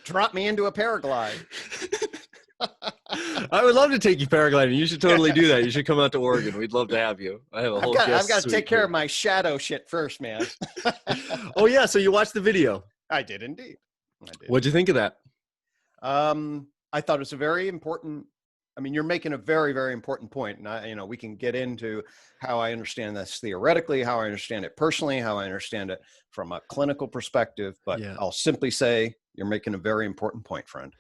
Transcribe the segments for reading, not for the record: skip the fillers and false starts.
Drop me into a paraglide. I would love to take you paragliding. You should totally do that. You should come out to Oregon. We'd love to have you. I have a whole I've got to take care here. of my shadow shit first, man. Oh yeah, so you watched the video. I did indeed. What'd you think of that? I thought it's a very important. I mean, you're making a very, very important point, and we can get into how I understand this theoretically, how I understand it personally, how I understand it from a clinical perspective. But I'll simply say you're making a very important point, friend.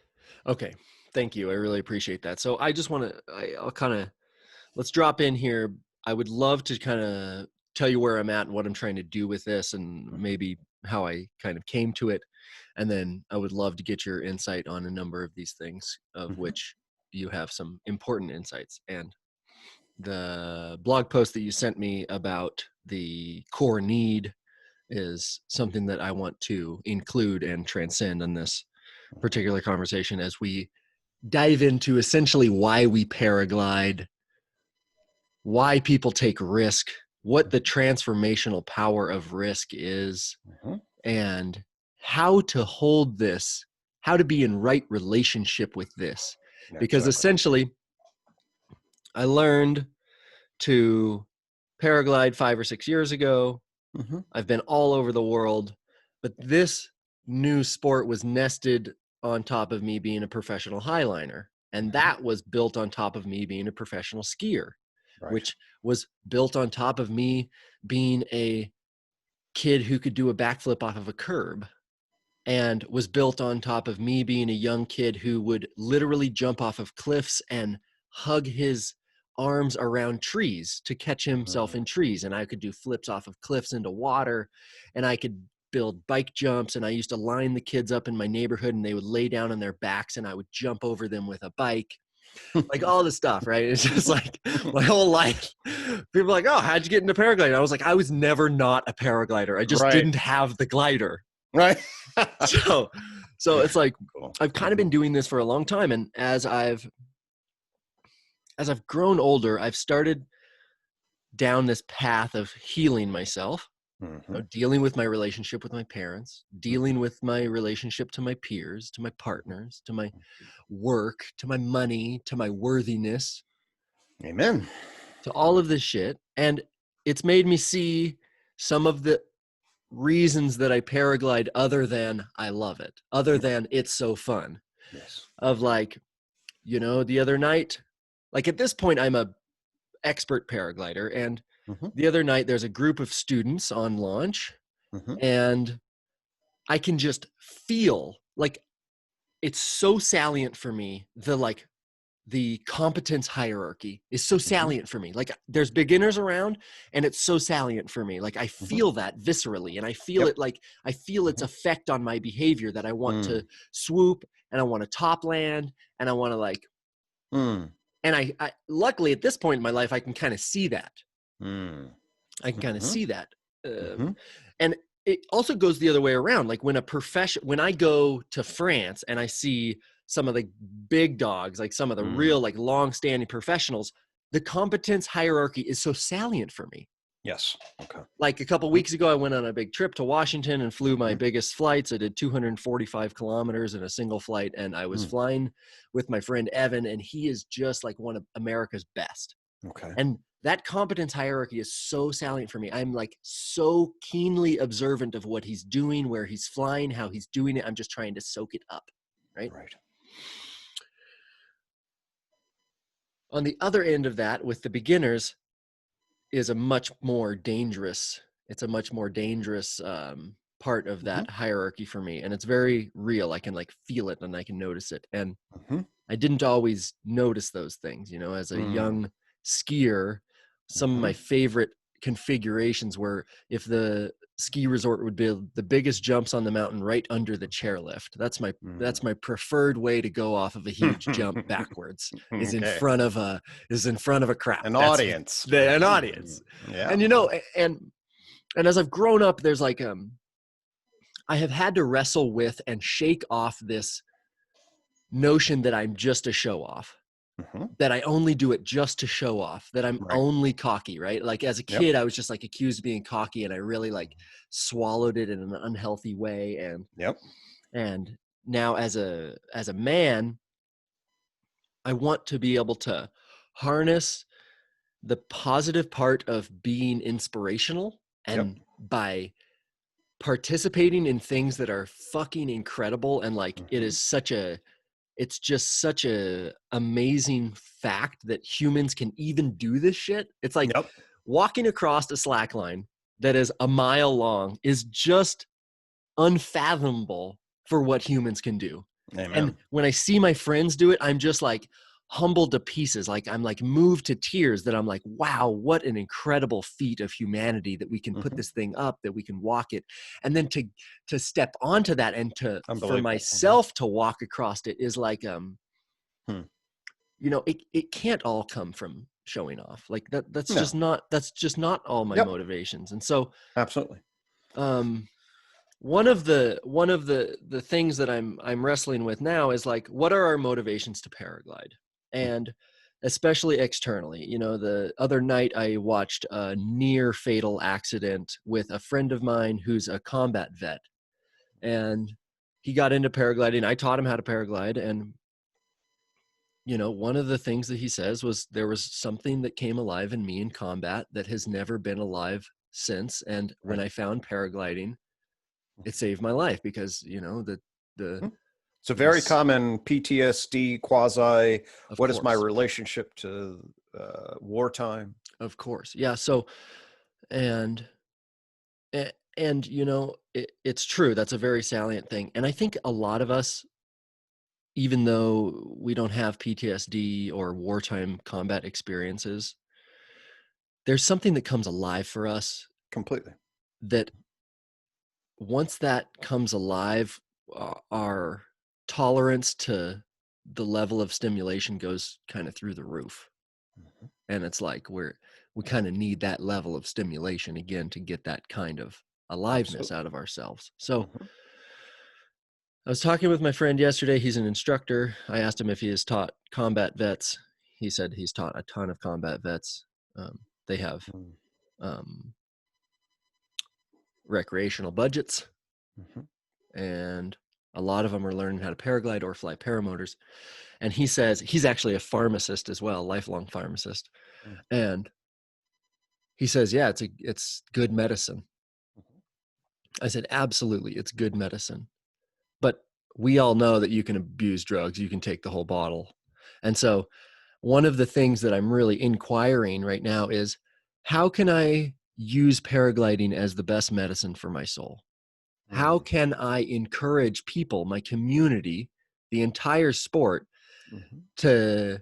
Okay, thank you. I really appreciate that. So I just want to, let's drop in here. I would love to kind of tell you where I'm at and what I'm trying to do with this, and maybe how I kind of came to it. And then I would love to get your insight on a number of these things, of which you have some important insights. And the blog post that you sent me about the core need is something that I want to include and transcend in this particular conversation as we dive into essentially why we paraglide, why people take risk, what the transformational power of risk is, and how to hold this, how to be in right relationship with this. Because essentially, I learned to paraglide 5 or 6 years ago. I've been all over the world, but this new sport was nested on top of me being a professional highliner. And that was built on top of me being a professional skier, which was built on top of me being a kid who could do a backflip off of a curb, and was built on top of me being a young kid who would literally jump off of cliffs and hug his arms around trees to catch himself in trees. And I could do flips off of cliffs into water, and I could build bike jumps. And I used to line the kids up in my neighborhood, and they would lay down on their backs and I would jump over them with a bike. Like all this stuff, right? It's just like my whole life. People are like, oh, how'd you get into paragliding? I was like, I was never not a paraglider. I just didn't have the glider. Right. So it's like, I've kind of been doing this for a long time. And as I've grown older, I've started down this path of healing myself, dealing with my relationship with my parents, dealing with my relationship to my peers, to my partners, to my work, to my money, to my worthiness. Amen. To all of this shit. And it's made me see some of the reasons that I paraglide other than I love it, other than it's so fun. Yes. Of like, the other night, like at this point, I'm a expert paraglider. And the other night there's a group of students on launch, and I can just feel like it's so salient for me. The competence hierarchy is so salient for me. Like there's beginners around, and it's so salient for me. Like I feel that viscerally, and I feel it, like I feel its effect on my behavior, that I want to swoop, and I want to top land, and I want to and I luckily at this point in my life, I can kind of see that. I can kind of see that. And it also goes the other way around. Like when I go to France and I see some of the big dogs, like some of the real, like long-standing professionals, the competence hierarchy is so salient for me. Yes. Okay. Like a couple of weeks ago, I went on a big trip to Washington and flew my biggest flights. I did 245 kilometers in a single flight, and I was flying with my friend Evan, and he is just like one of America's best. Okay. And that competence hierarchy is so salient for me. I'm like so keenly observant of what he's doing, where he's flying, how he's doing it. I'm just trying to soak it up. Right. On the other end of that, with the beginners, is a much more dangerous part of that hierarchy for me. And it's very real. I can like feel it and I can notice it. And I didn't always notice those things, as a young skier. Some of my favorite configurations were if the ski resort would build the biggest jumps on the mountain right under the chairlift. That's my preferred way to go off of a huge jump backwards. Is in front of a crowd. An audience. Yeah. And as I've grown up, there's like I have had to wrestle with and shake off this notion that I'm just a show off. That I only do it just to show off, that I'm only cocky, right? Like as a kid, I was just like accused of being cocky, and I really like swallowed it in an unhealthy way. And now as a man, I want to be able to harness the positive part of being inspirational, and by participating in things that are fucking incredible, and like it's just such a amazing fact that humans can even do this shit. It's like walking across a slack line that is a mile long is just unfathomable for what humans can do. Amen. And when I see my friends do it, I'm just like humbled to pieces. Like I'm like moved to tears that I'm like, wow, what an incredible feat of humanity that we can put this thing up, that we can walk it. And then to step onto that and for myself to walk across it is like, you know, it can't all come from showing off. Like that's just not all my motivations. And so absolutely. One of the things that I'm wrestling with now is like, what are our motivations to paraglide? And especially externally, you know, the other night I watched a near fatal accident with a friend of mine who's a combat vet, and he got into paragliding. I taught him how to paraglide. And, you know, one of the things that he says was there was something that came alive in me in combat that has never been alive since. And when I found paragliding, it saved my life, because, you know, it's a very common PTSD quasi. What is my relationship to wartime? Of course. Yeah. So, and you know, it's true. That's a very salient thing. And I think a lot of us, even though we don't have PTSD or wartime combat experiences, there's something that comes alive for us completely, that once that comes alive, our tolerance to the level of stimulation goes kind of through the roof. And it's like we kind of need that level of stimulation again to get that kind of aliveness out of ourselves. So I was talking with my friend yesterday. He's an instructor. I asked him if he has taught combat vets. He said he's taught a ton of combat vets. They have recreational budgets, and a lot of them are learning how to paraglide or fly paramotors. And he says he's actually a pharmacist as well, lifelong pharmacist. And he says, yeah, it's good medicine. I said, absolutely, it's good medicine. But we all know that you can abuse drugs. You can take the whole bottle. And so one of the things that I'm really inquiring right now is, how can I use paragliding as the best medicine for my soul? How can I encourage people, my community, the entire sport, to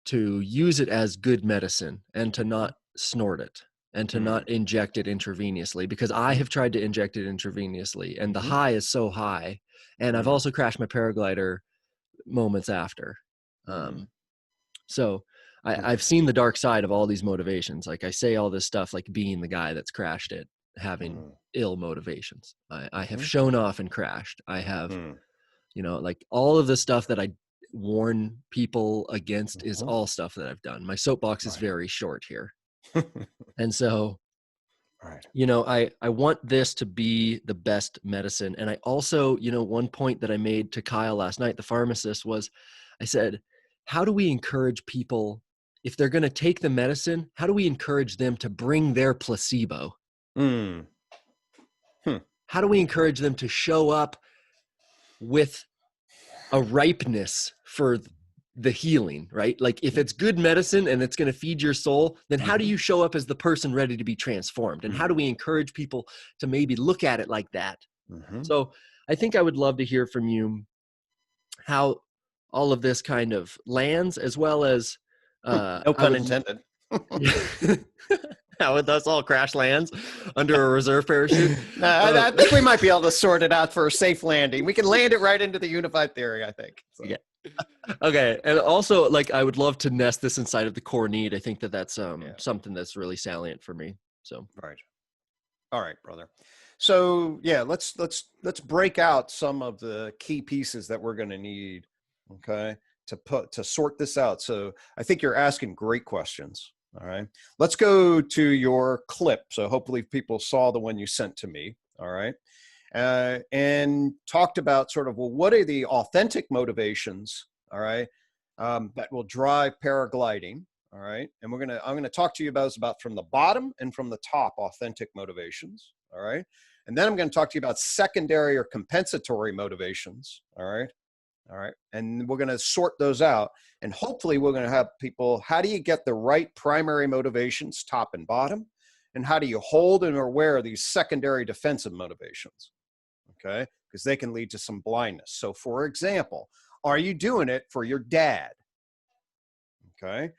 use it as good medicine, and to not snort it, and to not inject it intravenously? Because I have tried to inject it intravenously, and the high is so high. And I've also crashed my paraglider moments after. So I've seen the dark side of all these motivations. Like I say all this stuff, like being the guy that's crashed it, having ill motivations. I have shown off and crashed. I have, you know, like all of the stuff that I warn people against is all stuff that I've done. My soapbox is very short here. And so, you know, I want this to be the best medicine. And I also, you know, one point that I made to Kyle last night, the pharmacist, was I said, how do we encourage people, if they're going to take the medicine, how do we encourage them to bring their placebo? How do we encourage them to show up with a ripeness for the healing, right? Like if it's good medicine and it's going to feed your soul, then how do you show up as the person ready to be transformed? And how do we encourage people to maybe look at it like that? So I think I would love to hear from you how all of this kind of lands, as well as no pun intended. How with us all crash lands under a reserve parachute. I think we might be able to sort it out for a safe landing. We can land it right into the unified theory, I think. So. Yeah. Okay. And also, like, I would love to nest this inside of the core need. I think that that's something that's really salient for me. So right. All right, brother. So yeah, let's break out some of the key pieces that we're going to need, okay, to sort this out. So I think you're asking great questions. All right, let's go to your clip. So hopefully people saw the one you sent to me. All right. and talked about sort of, well, what are the authentic motivations, all right, that will drive paragliding, all right? And I'm gonna talk to you about from the bottom and from the top authentic motivations, all right? And then I'm gonna talk to you about secondary or compensatory motivations, all right? All right, and we're gonna sort those out. And hopefully we're gonna have people, how do you get the right primary motivations, top and bottom? And how do you hold and are aware of these secondary defensive motivations? Okay, because they can lead to some blindness. So for example, are you doing it for your dad? Okay,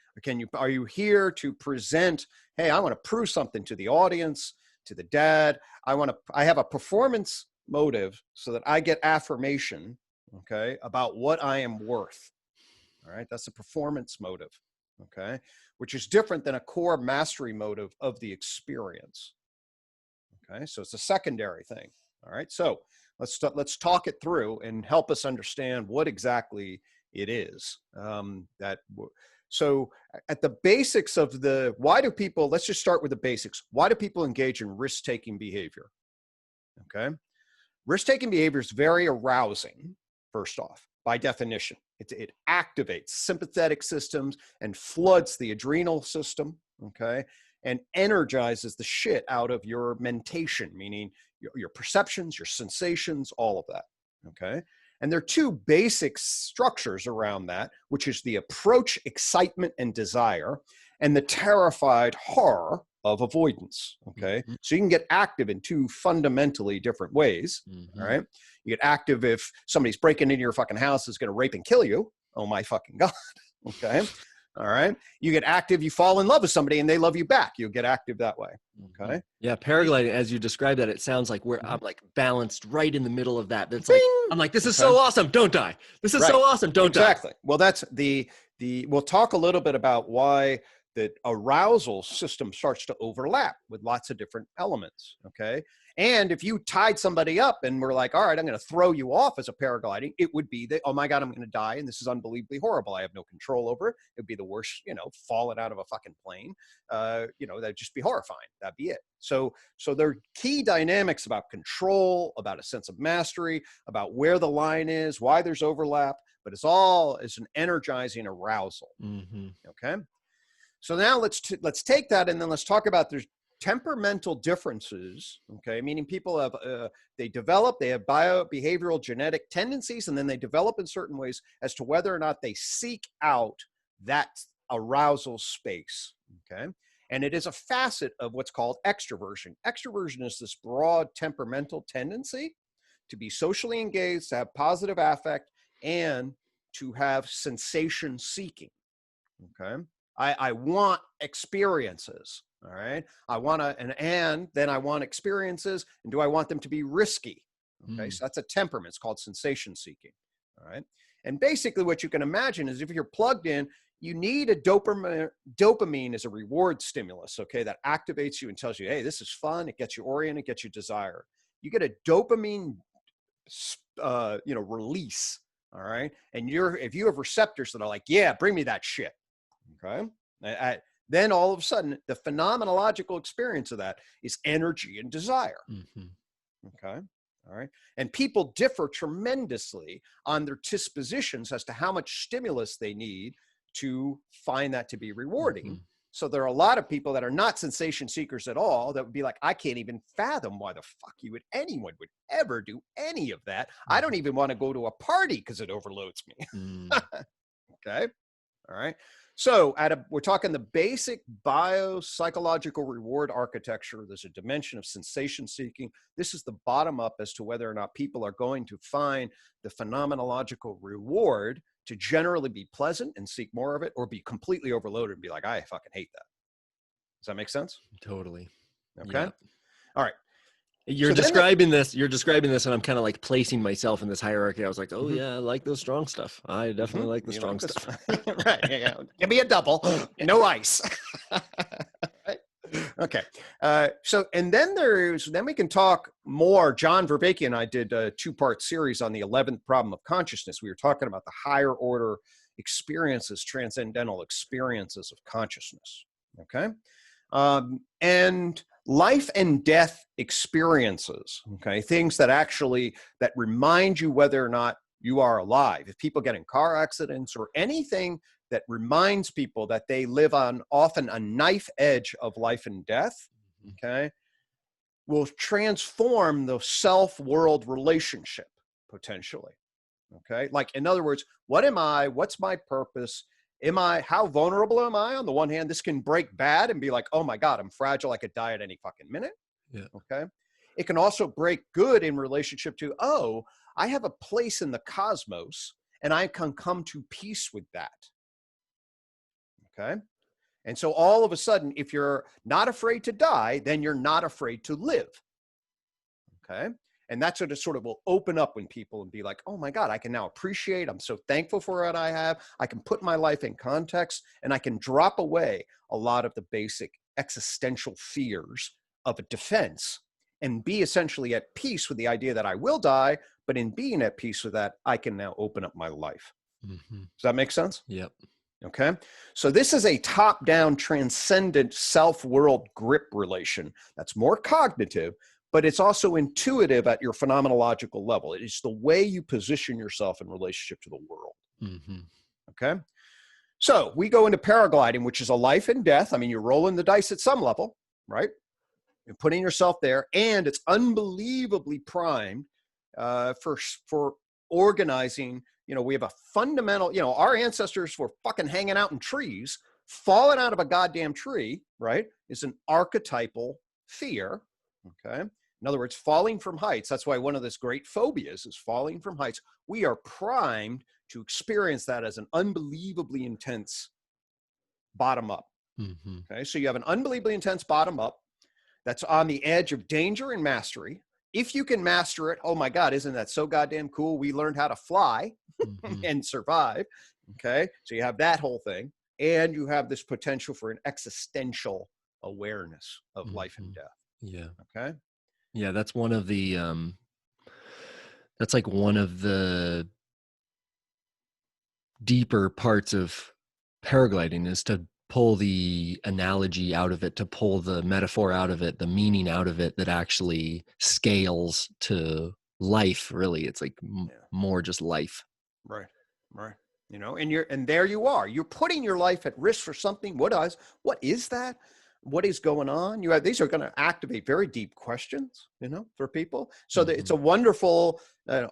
are you here to present, hey, I want to prove something to the audience, to the dad. I have a performance motive so that I get affirmation, okay, about what I am worth. All right, that's a performance motive, okay, which is different than a core mastery motive of the experience. Okay, so it's a secondary thing. All right, so let's talk it through and help us understand what exactly it is. So at the basics of let's just start with the basics. Why do people engage in risk-taking behavior? Okay, risk-taking behavior is very arousing, first off, by definition. It activates sympathetic systems and floods the adrenal system, okay, and energizes the shit out of your mentation, meaning your perceptions, your sensations, all of that, okay? And there are two basic structures around that, which is the approach, excitement, and desire, and the terrified horror of avoidance, okay? Mm-hmm. So you can get active in two fundamentally different ways, mm-hmm. All right? You get active if somebody's breaking into your fucking house, is going to rape and kill you. Oh my fucking God, okay? All right. You get active, you fall in love with somebody and they love you back. You'll get active that way. Okay. Yeah. Paragliding, as you describe that, it sounds like I'm like balanced right in the middle of that. That's like, I'm like, this is so awesome. Don't die. This is so awesome. Don't die. Exactly. Well, that's we'll talk a little bit about why the arousal system starts to overlap with lots of different elements. Okay. And if you tied somebody up and were like, all right, I'm going to throw you off as a paragliding, it would be that, oh my God, I'm going to die. And this is unbelievably horrible. I have no control over it. It'd be the worst, falling out of a fucking plane. That'd just be horrifying. That'd be it. So there are key dynamics about control, about a sense of mastery, about where the line is, why there's overlap, but it's an energizing arousal. Mm-hmm. Okay. So now let's take that and then let's talk about there's temperamental differences, okay, meaning people have, they have behavioral genetic tendencies, and then they develop in certain ways as to whether or not they seek out that arousal space, okay? And it is a facet of what's called extroversion. Extroversion is this broad temperamental tendency to be socially engaged, to have positive affect, and to have sensation seeking, okay? I want experiences. All right. And then I want experiences. And do I want them to be risky? Okay. So that's a temperament. It's called sensation seeking. All right. And basically what you can imagine is if you're plugged in, you need a dopamine as a reward stimulus. Okay. That activates you and tells you, hey, this is fun. It gets you oriented, gets you desired. You get a dopamine, release. All right. And if you have receptors that are like, yeah, bring me that shit. Okay. Then all of a sudden, the phenomenological experience of that is energy and desire. Mm-hmm. Okay. All right. And people differ tremendously on their dispositions as to how much stimulus they need to find that to be rewarding. Mm-hmm. So there are a lot of people that are not sensation seekers at all that would be like, I can't even fathom why the fuck anyone would ever do any of that. Mm-hmm. I don't even want to go to a party because it overloads me. Mm. Okay. All right. So we're talking the basic biopsychological reward architecture. There's a dimension of sensation seeking. This is the bottom up as to whether or not people are going to find the phenomenological reward to generally be pleasant and seek more of it, or be completely overloaded and be like, I fucking hate that. Does that make sense? Totally. Okay. Yeah. All right. You're describing this, and I'm kind of like placing myself in this hierarchy. I was like, oh yeah, I like the strong stuff. I definitely like the strong stuff. Right. Yeah. Give me a double. No ice. Right. Okay. Then we can talk more. John Vervaeke and I did a 2-part series on the 11th problem of consciousness. We were talking about the higher order experiences, transcendental experiences of consciousness. Okay. And life and death experiences, okay, things that remind you whether or not you are alive. If people get in car accidents or anything that reminds people that they live on often a knife edge of life and death, okay, will transform the self-world relationship potentially. Okay. Like, in other words, what am I? What's my purpose? How vulnerable am I? On the one hand, this can break bad and be like, oh my God, I'm fragile. I could die at any fucking minute. Yeah. Okay. It can also break good in relationship to, oh, I have a place in the cosmos and I can come to peace with that. Okay. And so all of a sudden, if you're not afraid to die, then you're not afraid to live. Okay. And that's what it sort of will open up when people and be like, oh my God, I can now appreciate, I'm so thankful for what I have. I can put my life in context and I can drop away a lot of the basic existential fears of a defense and be essentially at peace with the idea that I will die. But in being at peace with that, I can now open up my life. Mm-hmm. Does that make sense? Yep. Okay. So this is a top-down, transcendent self-world grip relation that's more cognitive, but it's also intuitive at your phenomenological level. It is the way you position yourself in relationship to the world. Mm-hmm. Okay. So we go into paragliding, which is a life and death. I mean, you're rolling the dice at some level, right? You're putting yourself there, and it's unbelievably primed for organizing. You know, we have a fundamental, you know, our ancestors were fucking hanging out in trees. Falling out of a goddamn tree, right, is an archetypal fear. Okay. In other words, falling from heights. That's why one of this great phobias is falling from heights. We are primed to experience that as an unbelievably intense bottom up. Mm-hmm. Okay. So you have an unbelievably intense bottom up that's on the edge of danger and mastery. If you can master it, oh my God, isn't that so goddamn cool? We learned how to fly and survive. Okay. So you have that whole thing. And you have this potential for an existential awareness of life and death. Yeah. Okay. Yeah. That's one of the, that's like one of the deeper parts of paragliding, is to pull the analogy out of it, to pull the metaphor out of it, the meaning out of it that actually scales to life. Really, it's like more just life. Right. Right. You know, and there you are. You're putting your life at risk for something. What is that? What is going on? These are going to activate very deep questions, you know, for people. So that it's a wonderful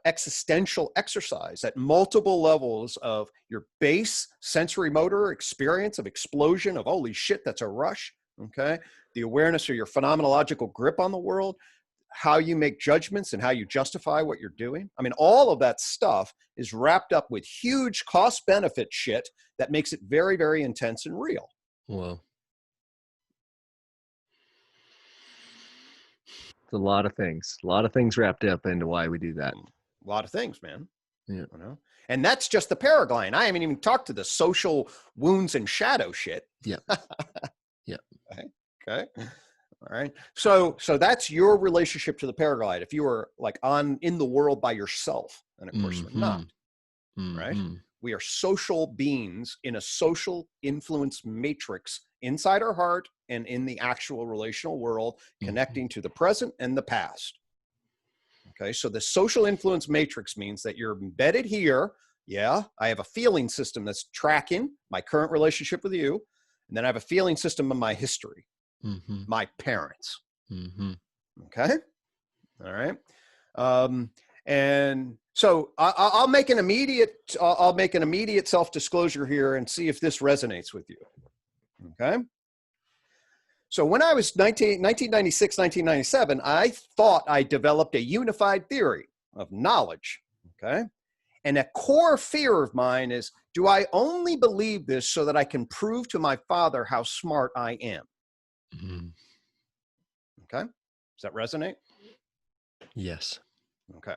existential exercise at multiple levels of your base sensory motor experience of explosion of holy shit, that's a rush. Okay. The awareness of your phenomenological grip on the world, how you make judgments and how you justify what you're doing. I mean, all of that stuff is wrapped up with huge cost benefit shit that makes it very, very intense and real. Wow. It's a lot of things wrapped up into why we do that. A lot of things, man. Yeah. You know? And that's just the paragliding. I haven't even talked to the social wounds and shadow shit. Yeah. Yeah. Okay. All right. So that's your relationship to the paraglide. If you were like in the world by yourself, and of course we're not, right? We are social beings in a social influence matrix inside our heart and in the actual relational world, connecting to the present and the past. Okay. So the social influence matrix means that you're embedded here. Yeah. I have a feeling system that's tracking my current relationship with you. And then I have a feeling system of my history, my parents. Okay. All right. And so I'll make an immediate self-disclosure here and see if this resonates with you. Okay. So when I was 1996, 1997, I thought I developed a unified theory of knowledge. Okay. And a core fear of mine is, do I only believe this so that I can prove to my father how smart I am? Okay. Does that resonate? Yes. Okay.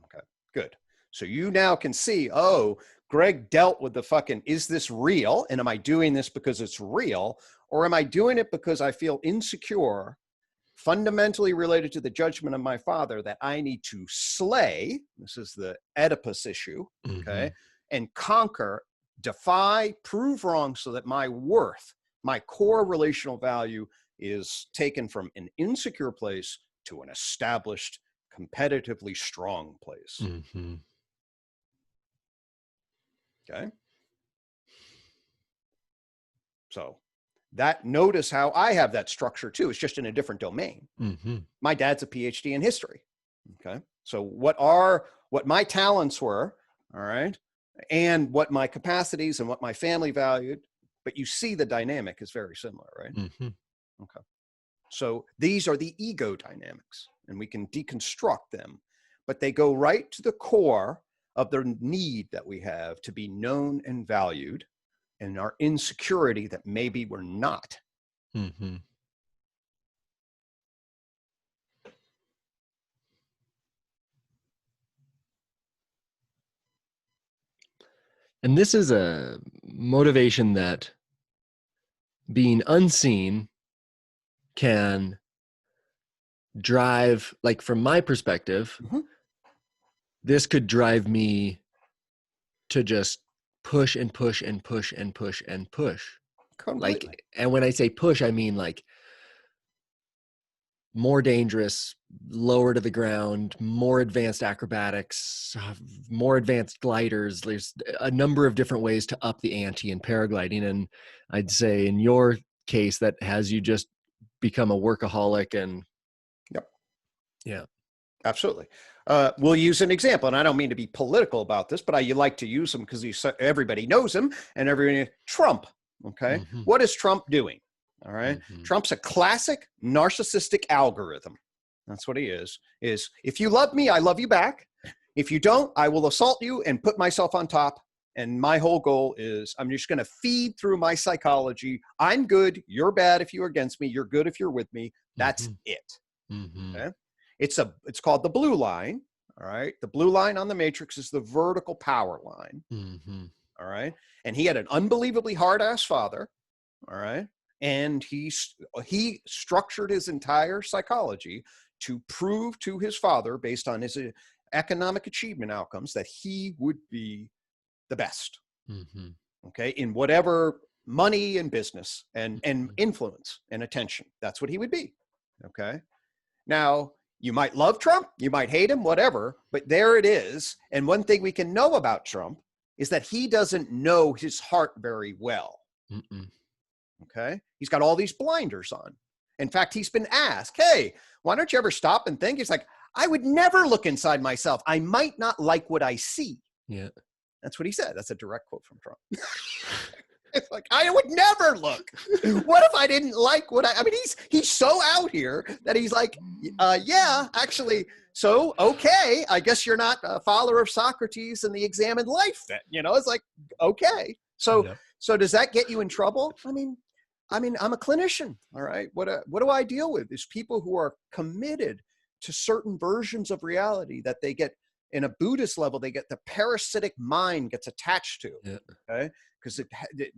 Okay. Good. So you now can see, oh, Gregg dealt with the fucking, is this real? And am I doing this because it's real? Or am I doing it because I feel insecure, fundamentally related to the judgment of my father that I need to slay? This is the Oedipus issue. Okay. And conquer, defy, prove wrong so that my worth, my core relational value is taken from an insecure place to an established, competitively strong place. Mm-hmm. Okay. So notice how I have that structure too. It's just in a different domain. Mm-hmm. My dad's a PhD in history. Okay. So what my talents were, all right, and what my capacities and what my family valued, but you see the dynamic is very similar, right? Mm-hmm. Okay. So these are the ego dynamics, and we can deconstruct them, but they go right to the core of the need that we have to be known and valued, and our insecurity that maybe we're not. Mm-hmm. And this is a motivation that being unseen can drive, like from my perspective, Mm-hmm. this could drive me to just push and push and push and push and push. Completely. Like, and when I say push, I mean like more dangerous, lower to the ground, more advanced acrobatics, more advanced gliders. There's a number of different ways to up the ante in paragliding. And I'd say in your case, that has you just become a workaholic. And Yep. Yeah. Absolutely. We'll use an example, and I don't mean to be political about this, but you like to use him because everybody knows him, and everybody, Trump. Okay. Mm-hmm. What is Trump doing? All right. Mm-hmm. Trump's a classic narcissistic algorithm. That's what he is if you love me, I love you back. If you don't, I will assault you and put myself on top. And my whole goal is I'm just going to feed through my psychology. I'm good. You're bad if you're against me. You're good if you're with me. That's Mm-hmm. it. Mm-hmm. Okay. It's called the blue line. All right. The blue line on the matrix is the vertical power line. Mm-hmm. All right. And he had an unbelievably hard ass father. All right. And he structured his entire psychology to prove to his father, based on his economic achievement outcomes, that he would be the best. Mm-hmm. Okay. In whatever money and business and influence and attention, that's what he would be. Okay. Now, you might love Trump, you might hate him, whatever, but there it is. And one thing we can know about Trump is that he doesn't know his heart very well. Mm-mm. Okay. He's got all these blinders on. In fact, he's been asked, hey, why don't you ever stop and think? He's like, I would never look inside myself. I might not like what I see. Yeah. That's what he said. That's a direct quote from Trump. It's like, I would never look. What if I didn't like what I mean, he's so out here that he's like, yeah, actually. So, okay, I guess you're not a follower of Socrates and the examined life then, it's like, okay. So, Yeah. So does that get you in trouble? I mean, I'm a clinician. All right. What do I deal with? Is people who are committed to certain versions of reality that they get in a Buddhist level, they get the parasitic mind gets attached to. Yeah. Okay. Because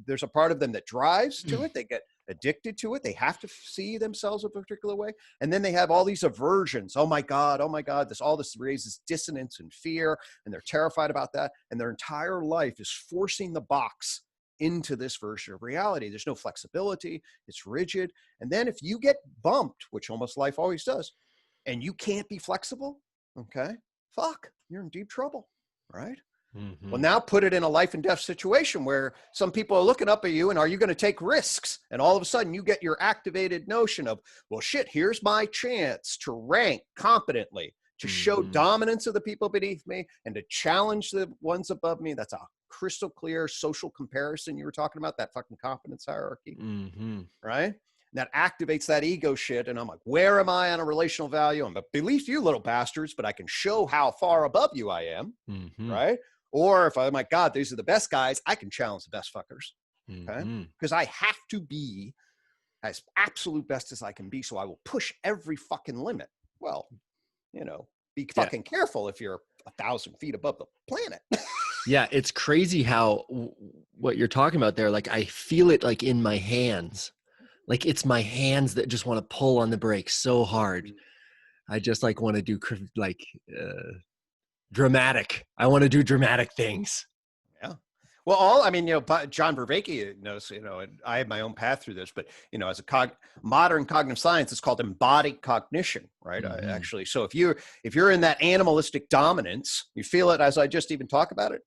there's a part of them that drives to it. They get addicted to it. They have to see themselves a particular way. And then they have all these aversions. Oh my God. All this raises dissonance and fear. And they're terrified about that. And their entire life is forcing the box into this version of reality. There's no flexibility. It's rigid. And then if you get bumped, which almost life always does, and you can't be flexible, okay, fuck, you're in deep trouble, right? Mm-hmm. Well, now put it in a life and death situation where some people are looking up at you and are you going to take risks? And all of a sudden you get your activated notion of, well, shit, here's my chance to rank competently, to show dominance of the people beneath me and to challenge the ones above me. That's a crystal clear social comparison you were talking about, that fucking competence hierarchy, right? And that activates that ego shit. And I'm like, where am I on a relational value? I'm beneath you little bastards, but I can show how far above you I am, right? Or if I'm like, God, these are the best guys, I can challenge the best fuckers, okay? Because I have to be as absolute best as I can be. So I will push every fucking limit. Well, be fucking careful if you're 1,000 feet above the planet. Yeah, it's crazy how what you're talking about there, like I feel it like in my hands. Like it's my hands that just want to pull on the brakes so hard. I just like want to do like dramatic. I want to do dramatic things. Yeah. Well, I mean, John Vervaeke knows, and I have my own path through this, but, as a modern cognitive science, it's called embodied cognition, right? Actually, so if you're in that animalistic dominance, you feel it as I just even talk about it.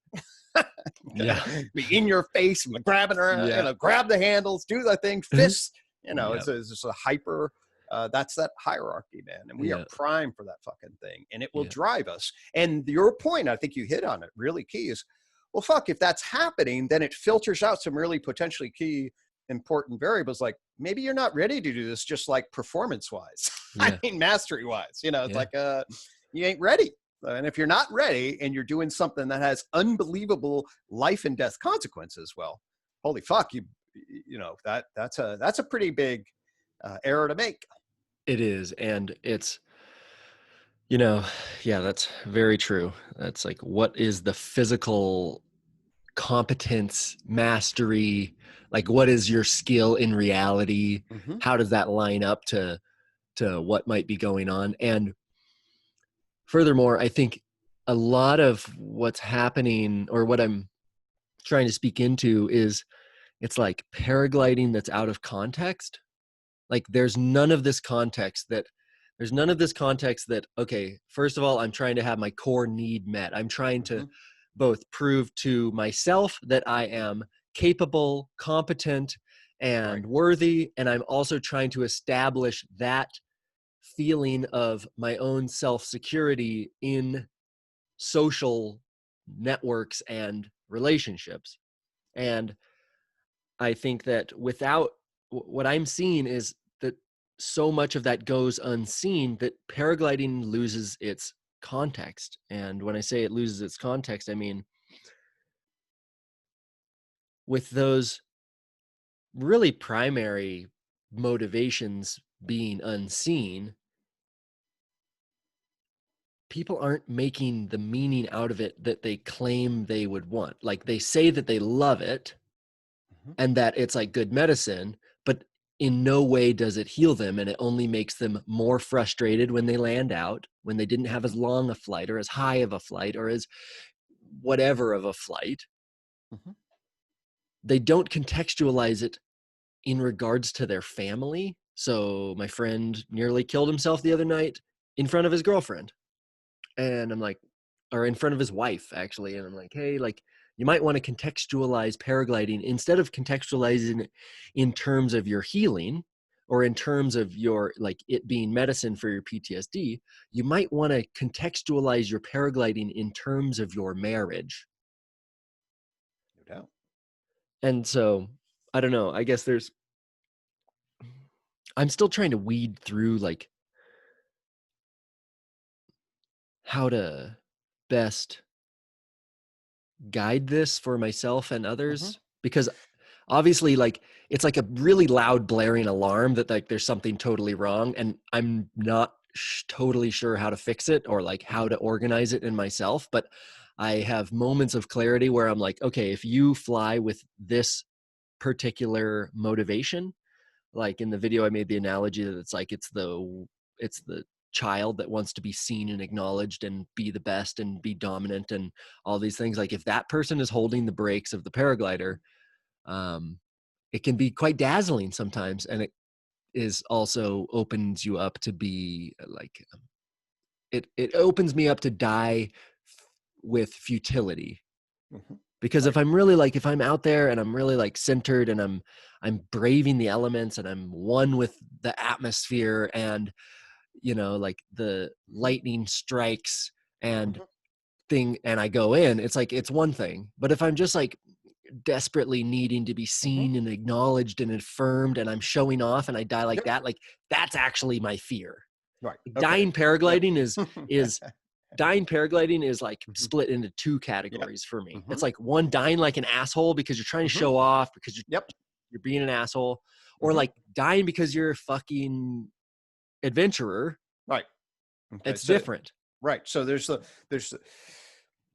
Yeah. Be in your face, grabbing her, grab the handles, do the thing, fists, it's a hyper, that's that hierarchy, man. And we are primed for that fucking thing, and it will drive us. And your point, I think you hit on it, really key is, well, fuck, if that's happening, then it filters out some really potentially key important variables. Like maybe you're not ready to do this, just like performance wise, I mean, mastery wise, it's like, you ain't ready. And if you're not ready and you're doing something that has unbelievable life and death consequences, well, holy fuck, that's a pretty big error to make. It is. And it's, that's very true. That's like, what is the physical competence, mastery? Like, what is your skill in reality? Mm-hmm. How does that line up to what might be going on? And furthermore, I think a lot of what's happening, or what I'm trying to speak into, is it's like paragliding that's out of context. Like there's none of this context that, okay, first of all, I'm trying to have my core need met. I'm trying to both prove to myself that I am capable, competent, and worthy. And I'm also trying to establish that feeling of my own self-security in social networks and relationships. And I think that what I'm seeing is that so much of that goes unseen that paragliding loses its context. And when I say it loses its context, I mean, with those really primary motivations being unseen, people aren't making the meaning out of it that they claim they would want. Like they say that they love it and that it's like good medicine, but in no way does it heal them. And it only makes them more frustrated when they land out, when they didn't have as long a flight or as high of a flight or as whatever of a flight. They don't contextualize it in regards to their family. So my friend nearly killed himself the other night in front of his girlfriend. And I'm like, or in front of his wife, actually. And I'm like, hey, like, you might want to contextualize paragliding instead of contextualizing it in terms of your healing or in terms of your, like, it being medicine for your PTSD. You might want to contextualize your paragliding in terms of your marriage. No doubt. And so, I don't know, I guess I'm still trying to weed through, like, how to best guide this for myself and others, because obviously, like, it's like a really loud blaring alarm that, like, there's something totally wrong and I'm not totally sure how to fix it or like how to organize it in myself. But I have moments of clarity where I'm like, okay, if you fly with this particular motivation, like in the video I made the analogy that it's like it's the child that wants to be seen and acknowledged and be the best and be dominant and all these things. Like if that person is holding the brakes of the paraglider, it can be quite dazzling sometimes, and it is also opens you up to be like, it opens me up to die with futility. Because if I'm really like, if I'm out there and I'm really like centered and I'm braving the elements and I'm one with the atmosphere and, you know, like the lightning strikes and thing, and I go in, it's like, it's one thing. But if I'm just like desperately needing to be seen and acknowledged and affirmed and I'm showing off and I die like that, like that's actually my fear. Right. Like, dying paragliding is dying paragliding is like split into two categories for me. It's like one, dying like an asshole because you're trying to show off because you're being an asshole, or like dying because you're a fucking adventurer. Right. Okay. It's different. Right. So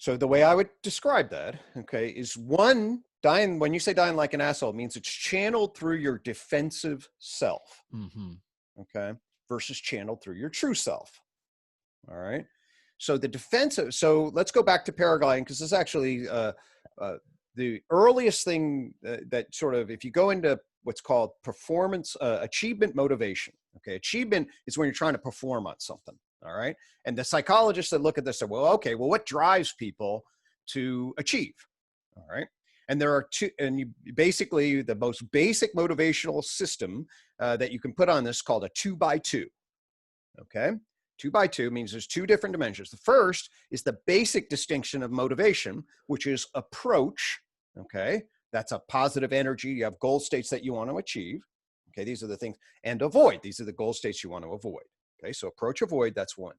so the way I would describe that, okay, is one, dying, when you say dying like an asshole, it means it's channeled through your defensive self. Okay. Versus channeled through your true self. All right. So the defensive, so let's go back to paragliding, because this is actually the earliest thing that sort of, if you go into what's called performance, achievement motivation, okay, achievement is when you're trying to perform on something, all right? And the psychologists that look at this say, well, okay, well, what drives people to achieve, all right? And there are two, and you basically, the most basic motivational system that you can put on this called a 2x2, okay? 2x2 means there's two different dimensions. The first is the basic distinction of motivation, which is approach, okay? That's a positive energy. You have goal states that you want to achieve. Okay, these are the things. And avoid. These are the goal states you want to avoid. Okay, so approach, avoid, that's one.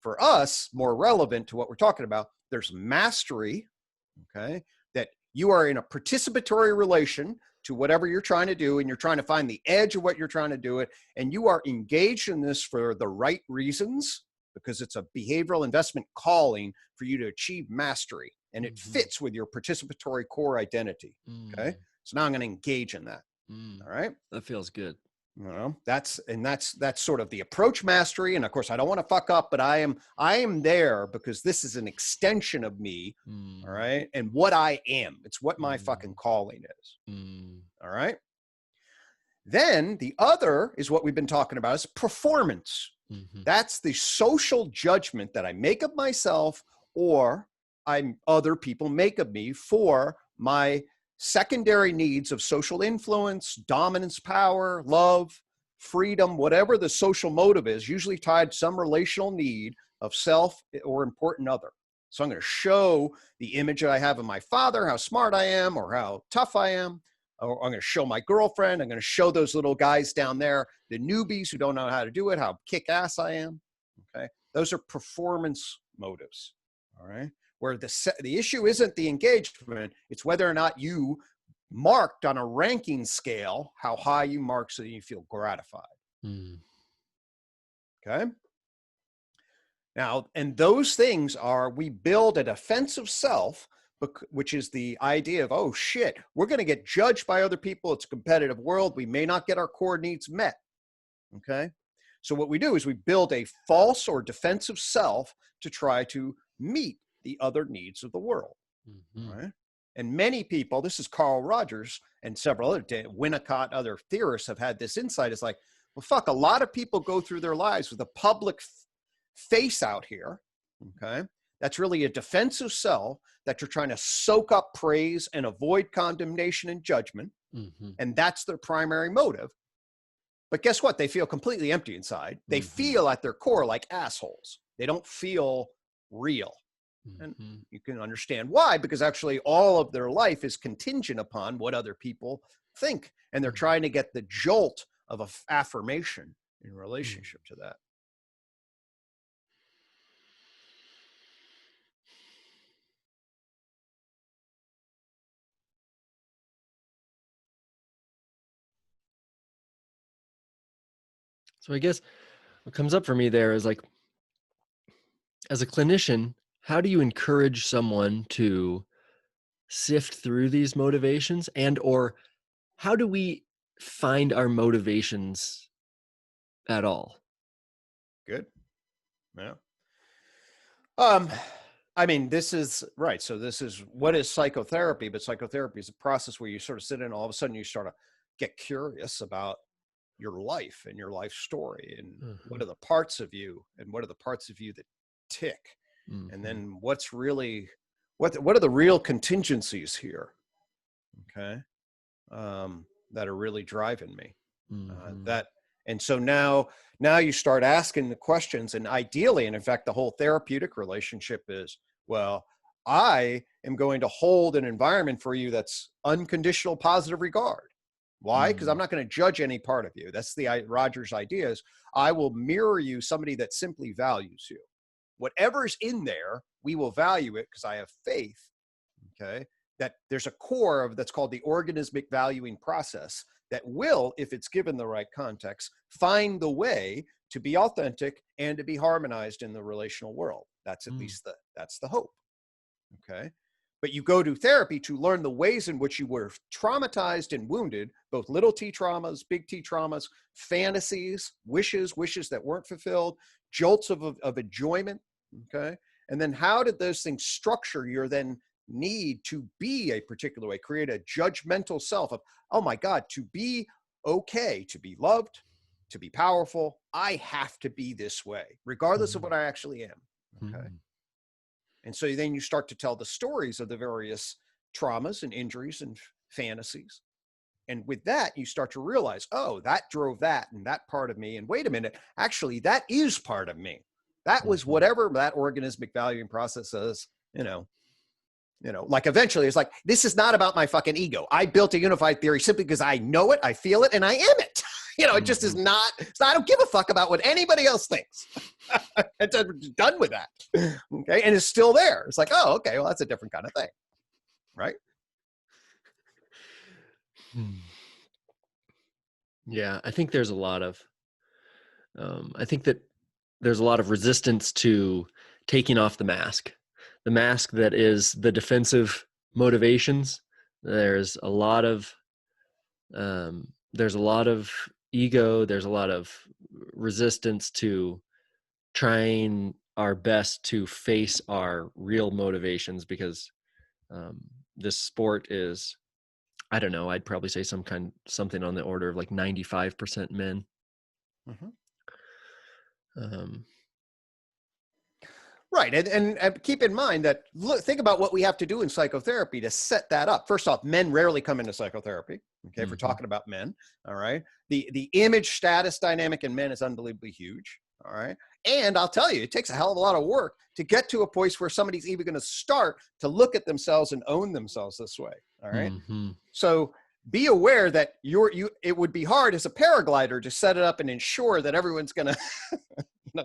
For us, more relevant to what we're talking about, there's mastery, okay? That you are in a participatory relation to whatever you're trying to do, and you're trying to find the edge of what you're trying to do it, and you are engaged in this for the right reasons, because it's a behavioral investment calling for you to achieve mastery, and it fits with your participatory core identity. Okay, so now I'm going to engage in that. All right, that feels good. You know, that's sort of the approach mastery. And of course, I don't want to fuck up, but I am there because this is an extension of me. All right, and what I am, it's what my fucking calling is. All right. Then the other is what we've been talking about, is performance. That's the social judgment that I make of myself, or other people make of me for my secondary needs of social influence, dominance, power, love, freedom, whatever the social motive is, usually tied to some relational need of self or important other. So I'm going to show the image that I have of my father, how smart I am, or how tough I am. Or I'm going to show my girlfriend. I'm going to show those little guys down there, the newbies who don't know how to do it, how kick-ass I am. Okay, those are performance motives. All right, where the issue isn't the engagement; it's whether or not you marked on a ranking scale how high you mark so that you feel gratified. Okay. Now, and those things are, we build a defensive self, which is the idea of, oh shit, we're going to get judged by other people. It's a competitive world. We may not get our core needs met. Okay. So what we do is we build a false or defensive self to try to meet the other needs of the world. Right. And many people, this is Carl Rogers and several other, Winnicott, other theorists have had this insight. It's like, well, fuck, a lot of people go through their lives with a public face out here. Okay. That's really a defensive self that you're trying to soak up praise and avoid condemnation and judgment. And that's their primary motive. But guess what? They feel completely empty inside. They feel at their core like assholes. They don't feel real. And you can understand why, because actually all of their life is contingent upon what other people think. And they're trying to get the jolt of affirmation in relationship to that. So I guess what comes up for me there is like, as a clinician, how do you encourage someone to sift through these motivations, and or how do we find our motivations at all? Good. Yeah. I mean, this is right. So this is, what is psychotherapy? But psychotherapy is a process where you sort of sit in, all of a sudden you start to get curious about your life and your life story, and what are the parts of you, and what are the parts of you that tick, and then what's really, what are the real contingencies here, okay, that are really driving me, and so now you start asking the questions, and ideally, and in fact, the whole therapeutic relationship is, well, I am going to hold an environment for you that's unconditional positive regard. Why? Because I'm not going to judge any part of you. That's the Rogers idea, is I will mirror you somebody that simply values you. Whatever's in there, we will value it because I have faith, okay, that there's a core of that's called the organismic valuing process that will, if it's given the right context, find the way to be authentic and to be harmonized in the relational world. That's at least that's the hope, okay? But you go to therapy to learn the ways in which you were traumatized and wounded, both little t traumas, big T traumas, fantasies, wishes that weren't fulfilled, jolts of enjoyment, okay? And then how did those things structure your then need to be a particular way, create a judgmental self of, oh my God, to be okay, to be loved, to be powerful, I have to be this way, regardless of what I actually am. Okay. And so then you start to tell the stories of the various traumas and injuries and fantasies. And with that, you start to realize, oh, that drove that and that part of me. And wait a minute, actually, that is part of me. That was whatever that organismic valuing process is, like eventually it's like, this is not about my fucking ego. I built a unified theory simply because I know it, I feel it, and I am it. It just is not, I don't give a fuck about what anybody else thinks. It's done with that. Okay. And it's still there. It's like, oh, okay, well, that's a different kind of thing. Right. Yeah. I think there's a lot of, there's a lot of resistance to taking off the mask that is the defensive motivations. There's a lot of ego. There's a lot of resistance to trying our best to face our real motivations, because this sport is, I don't know, I'd probably say something on the order of like 95% men. Right. And keep in mind that, think about what we have to do in psychotherapy to set that up. First off, men rarely come into psychotherapy. Okay. If we're talking about men. All right. The image status dynamic in men is unbelievably huge. All right. And I'll tell you, it takes a hell of a lot of work to get to a place where somebody's even going to start to look at themselves and own themselves this way. All right. So be aware that it would be hard as a paraglider to set it up and ensure that everyone's going to,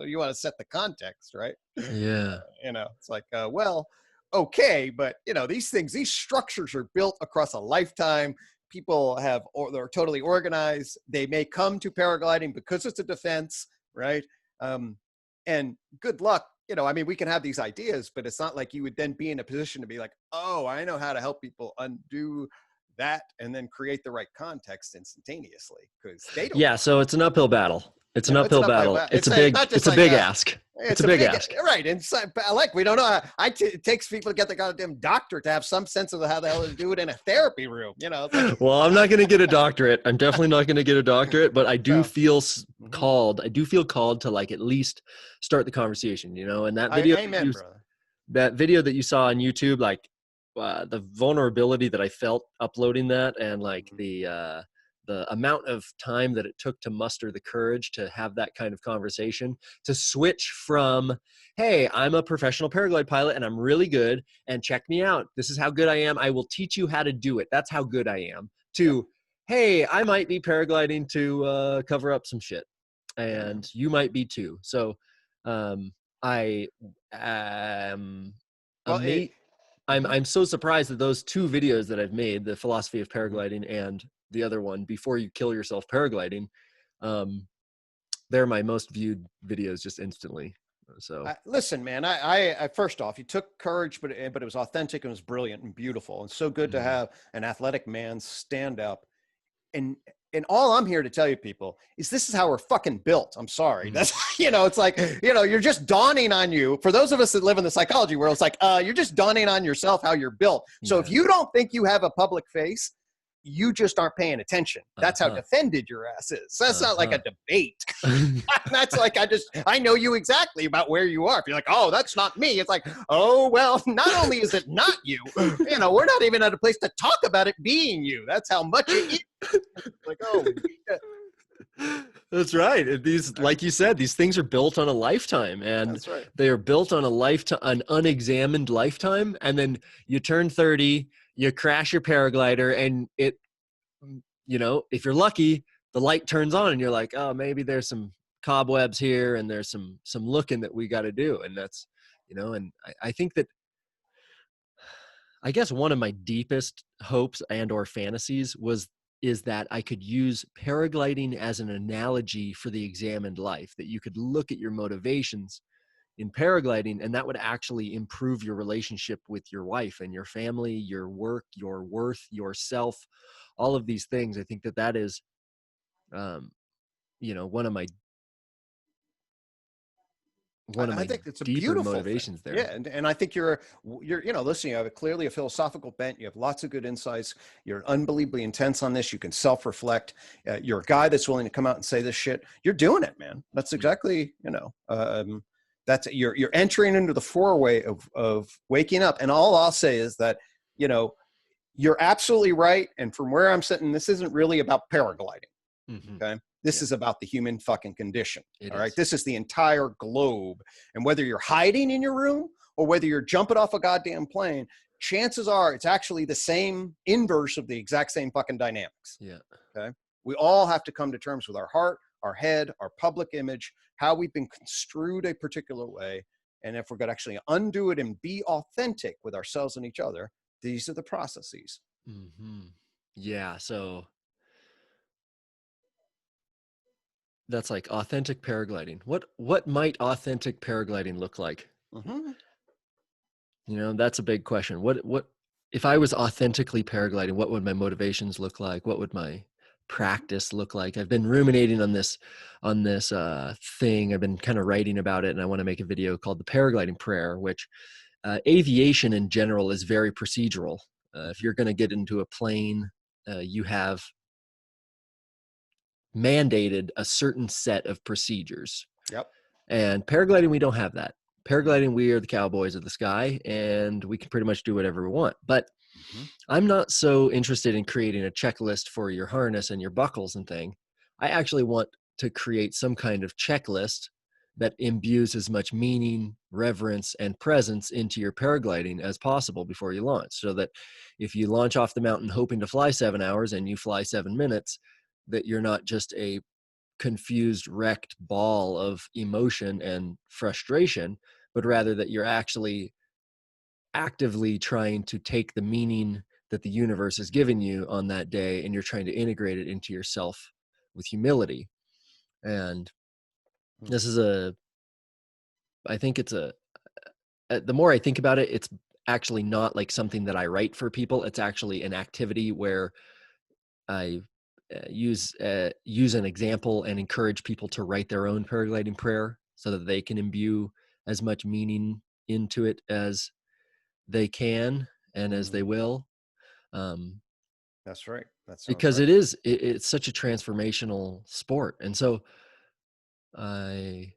you want to set the context, right? Yeah. It's like, well, okay. But these structures are built across a lifetime. People they're totally organized. They may come to paragliding because it's a defense, right? And good luck. We can have these ideas, but it's not like you would then be in a position to be like, oh, I know how to help people undo that and then create the right context instantaneously, because they don't. Yeah. So it's an uphill battle. It's an uphill battle. It's a big ask. It's a big ask. Right. And so, we don't know. It takes people to get the goddamn doctor to have some sense of how the hell to do it in a therapy room. Well, I'm not going to get a doctorate. I'm definitely not going to get a doctorate, but I do feel called. I do feel called to at least start the conversation, and that video, that video that you saw on YouTube, the vulnerability that I felt uploading that, and the amount of time that it took to muster the courage to have that kind of conversation, to switch from, hey, I'm a professional paraglide pilot and I'm really good, and check me out. This is how good I am. I will teach you how to do it. That's how good I am. To, hey, I might be paragliding to cover up some shit, and you might be too. So I'm so surprised that those two videos that I've made, the philosophy of paragliding and the other one, before you kill yourself paragliding, they're my most viewed videos just instantly. So listen, man, I first off, you took courage, but it was authentic and it was brilliant and beautiful, and so good to have an athletic man stand up. And all I'm here to tell you, people, is this is how we're fucking built. I'm sorry. That's, it's like, you're just dawning on you. For those of us that live in the psychology world, it's like, you're just dawning on yourself how you're built. So if you don't think you have a public face, you just aren't paying attention. That's how defended your ass is. That's not like a debate. That's like, I know you exactly about where you are. If you're like, oh, that's not me. It's like, oh, well, not only is it not you, we're not even at a place to talk about it being you. That's how much it is. Like, oh, that's right. These, like you said, these things are built on a lifetime, and that's right. They are built on an unexamined lifetime. And then you turn 30, you crash your paraglider, and it, if you're lucky, the light turns on and you're like, oh, maybe there's some cobwebs here and there's some looking that we got to do. And that's, and I think that, I guess one of my deepest hopes and or fantasies is that I could use paragliding as an analogy for the examined life, that you could look at your motivations in paragliding, and that would actually improve your relationship with your wife and your family, your work, your worth, yourself, all of these things. I think that is, one of my one of I my think it's a deeper beautiful thing. motivations there. Yeah, and I think you're listen, you have clearly a philosophical bent. You have lots of good insights. You're unbelievably intense on this. You can self-reflect. You're a guy that's willing to come out and say this shit. You're doing it, man. That's exactly, that's you're entering into the four-way of waking up. And all I'll say is that, you're absolutely right. And from where I'm sitting, this isn't really about paragliding. Okay. This is about the human fucking condition. All right. This is the entire globe. And whether you're hiding in your room or whether you're jumping off a goddamn plane, chances are it's actually the same inverse of the exact same fucking dynamics. Yeah. Okay. We all have to come to terms with our heart, our head, our public image, how we've been construed a particular way. And if we're going to actually undo it and be authentic with ourselves and each other, these are the processes. Yeah. So that's like authentic paragliding. What might authentic paragliding look like? That's a big question. What if I was authentically paragliding, what would my motivations look like? What would my practice look like? I've been ruminating on this thing. I've been kind of writing about it, and I want to make a video called the Paragliding Prayer, which aviation in general is very procedural. If you're going to get into a plane, you have mandated a certain set of procedures. Yep. And paragliding, we don't have that. Paragliding, we are the cowboys of the sky, and we can pretty much do whatever we want. But I'm not so interested in creating a checklist for your harness and your buckles and thing. I actually want to create some kind of checklist that imbues as much meaning, reverence, and presence into your paragliding as possible before you launch. So that if you launch off the mountain hoping to fly 7 hours and you fly 7 minutes, that you're not just a confused, wrecked ball of emotion and frustration, but rather that you're actually actively trying to take the meaning that the universe has given you on that day, and you're trying to integrate it into yourself with humility. And this is I think it's the more I think about it, it's actually not like something that I write for people. It's actually an activity where I use an example and encourage people to write their own paragliding prayer so that they can imbue as much meaning into it as they can and as they will. That's right. That's because right. it's such a transformational sport. And so I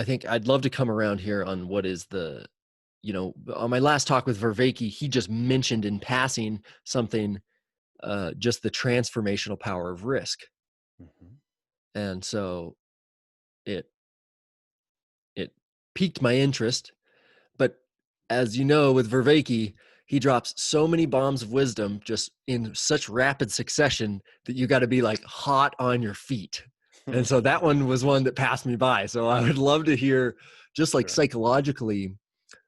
think I'd love to come around here on what is on my last talk with Vervaeke, he just mentioned in passing something, just the transformational power of risk. And so it piqued my interest. But as you know, with Vervaeke, he drops so many bombs of wisdom just in such rapid succession that you got to be like hot on your feet. And so that one was one that passed me by. So I would love to hear, just like psychologically,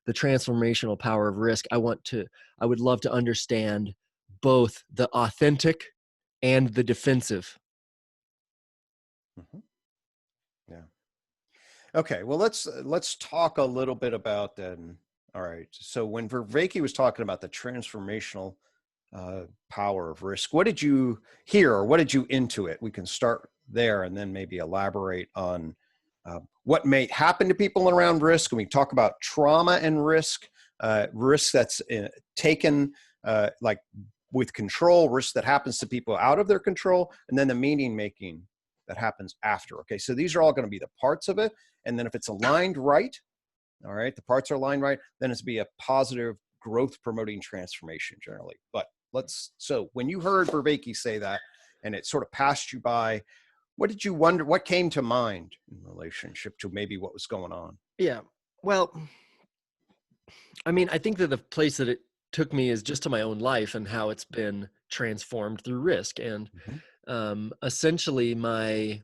the transformational power of risk. I would love to understand both the authentic and the defensive. Yeah. Okay. Well, let's talk a little bit about that. All right. So when Vervaeke was talking about the transformational power of risk, what did you hear or what did you intuit? We can start there and then maybe elaborate on what may happen to people around risk. When we talk about trauma and risk that's taken like with control, risk that happens to people out of their control, and then the meaning making that happens after. Okay, so these are all going to be the parts of it. And then if it's aligned right, all right, the parts are aligned right, then it's be a positive growth promoting transformation generally. But so when you heard Vervaeke say that and it sort of passed you by, what did you wonder, what came to mind in relationship to maybe what was going on? Yeah, well, I mean, I think that the place that it took me is just to my own life and how it's been transformed through risk. And essentially when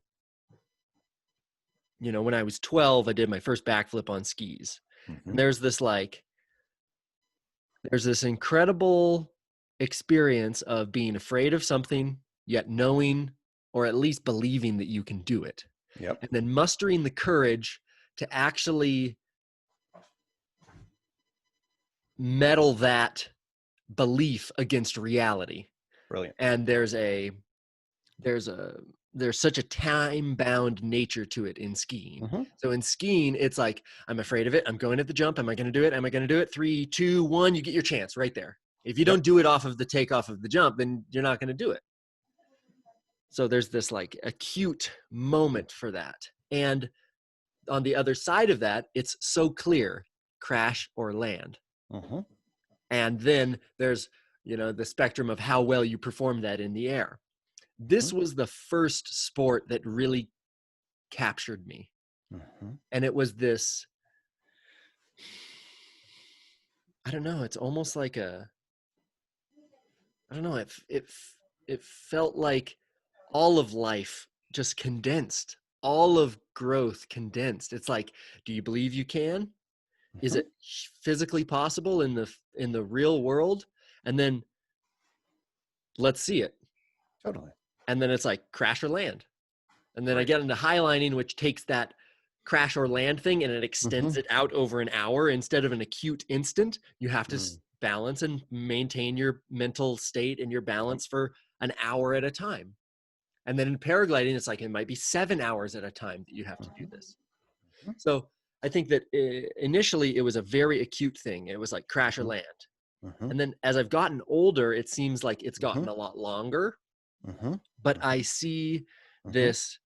I was 12, I did my first backflip on skis. And there's this incredible experience of being afraid of something, yet knowing, or at least believing that you can do it. Yep. And then mustering the courage to actually meddle that belief against reality. Brilliant. And there's there's such a time-bound nature to it in skiing. Mm-hmm. So in skiing, it's like, I'm afraid of it. I'm going at the jump. Am I going to do it? Am I going to do it? 3, 2, 1, you get your chance right there. If you don't do it off of the takeoff of the jump, then you're not going to do it. So there's this like acute moment for that. And on the other side of that, it's so clear, crash or land. Mm-hmm. And then there's, the spectrum of how well you perform that in the air. This was the first sport that really captured me. Mm-hmm. And it was this, I don't know, it's almost like I don't know, it felt like all of life just condensed, all of growth condensed. It's like, do you believe you can? Is it physically possible in the real world? And then let's see it. Totally. And then it's like crash or land. And then I get into highlining, which takes that crash or land thing and it extends it out over an hour instead of an acute instant. You have to balance and maintain your mental state and your balance for an hour at a time. And then in paragliding, it's like it might be 7 hours at a time that you have to do this. So I think that initially it was a very acute thing. It was like crash or land. And then as I've gotten older, it seems like it's gotten a lot longer. But I see this,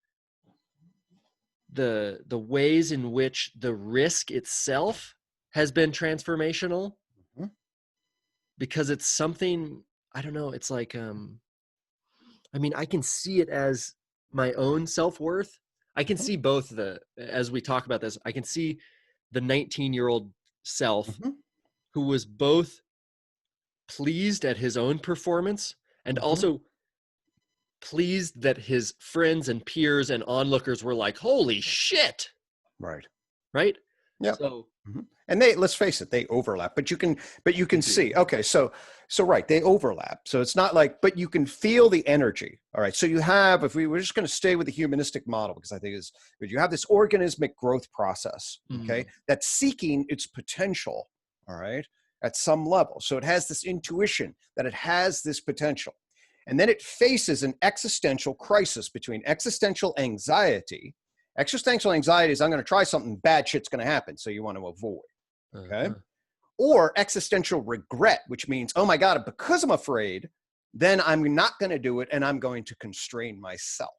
the ways in which the risk itself has been transformational because it's something, I don't know, it's like, I can see it as my own self-worth. I can see both as we talk about this, I can see the 19-year-old self who was both pleased at his own performance and also pleased that his friends and peers and onlookers were like, holy shit. Right? Yeah. So, and let's face it, they overlap, but you can see, okay, so right, they overlap. So it's not like, but you can feel the energy. All right. So you have, if we were just going to stay with the humanistic model, because I think you have this organismic growth process, okay, that's seeking its potential. All right. At some level. So it has this intuition that it has this potential. And then it faces an existential crisis between existential anxiety. Existential anxiety is I'm going to try something, bad shit's going to happen. So you want to avoid. Okay. Or existential regret, which means, oh my God, because I'm afraid, then I'm not going to do it and I'm going to constrain myself,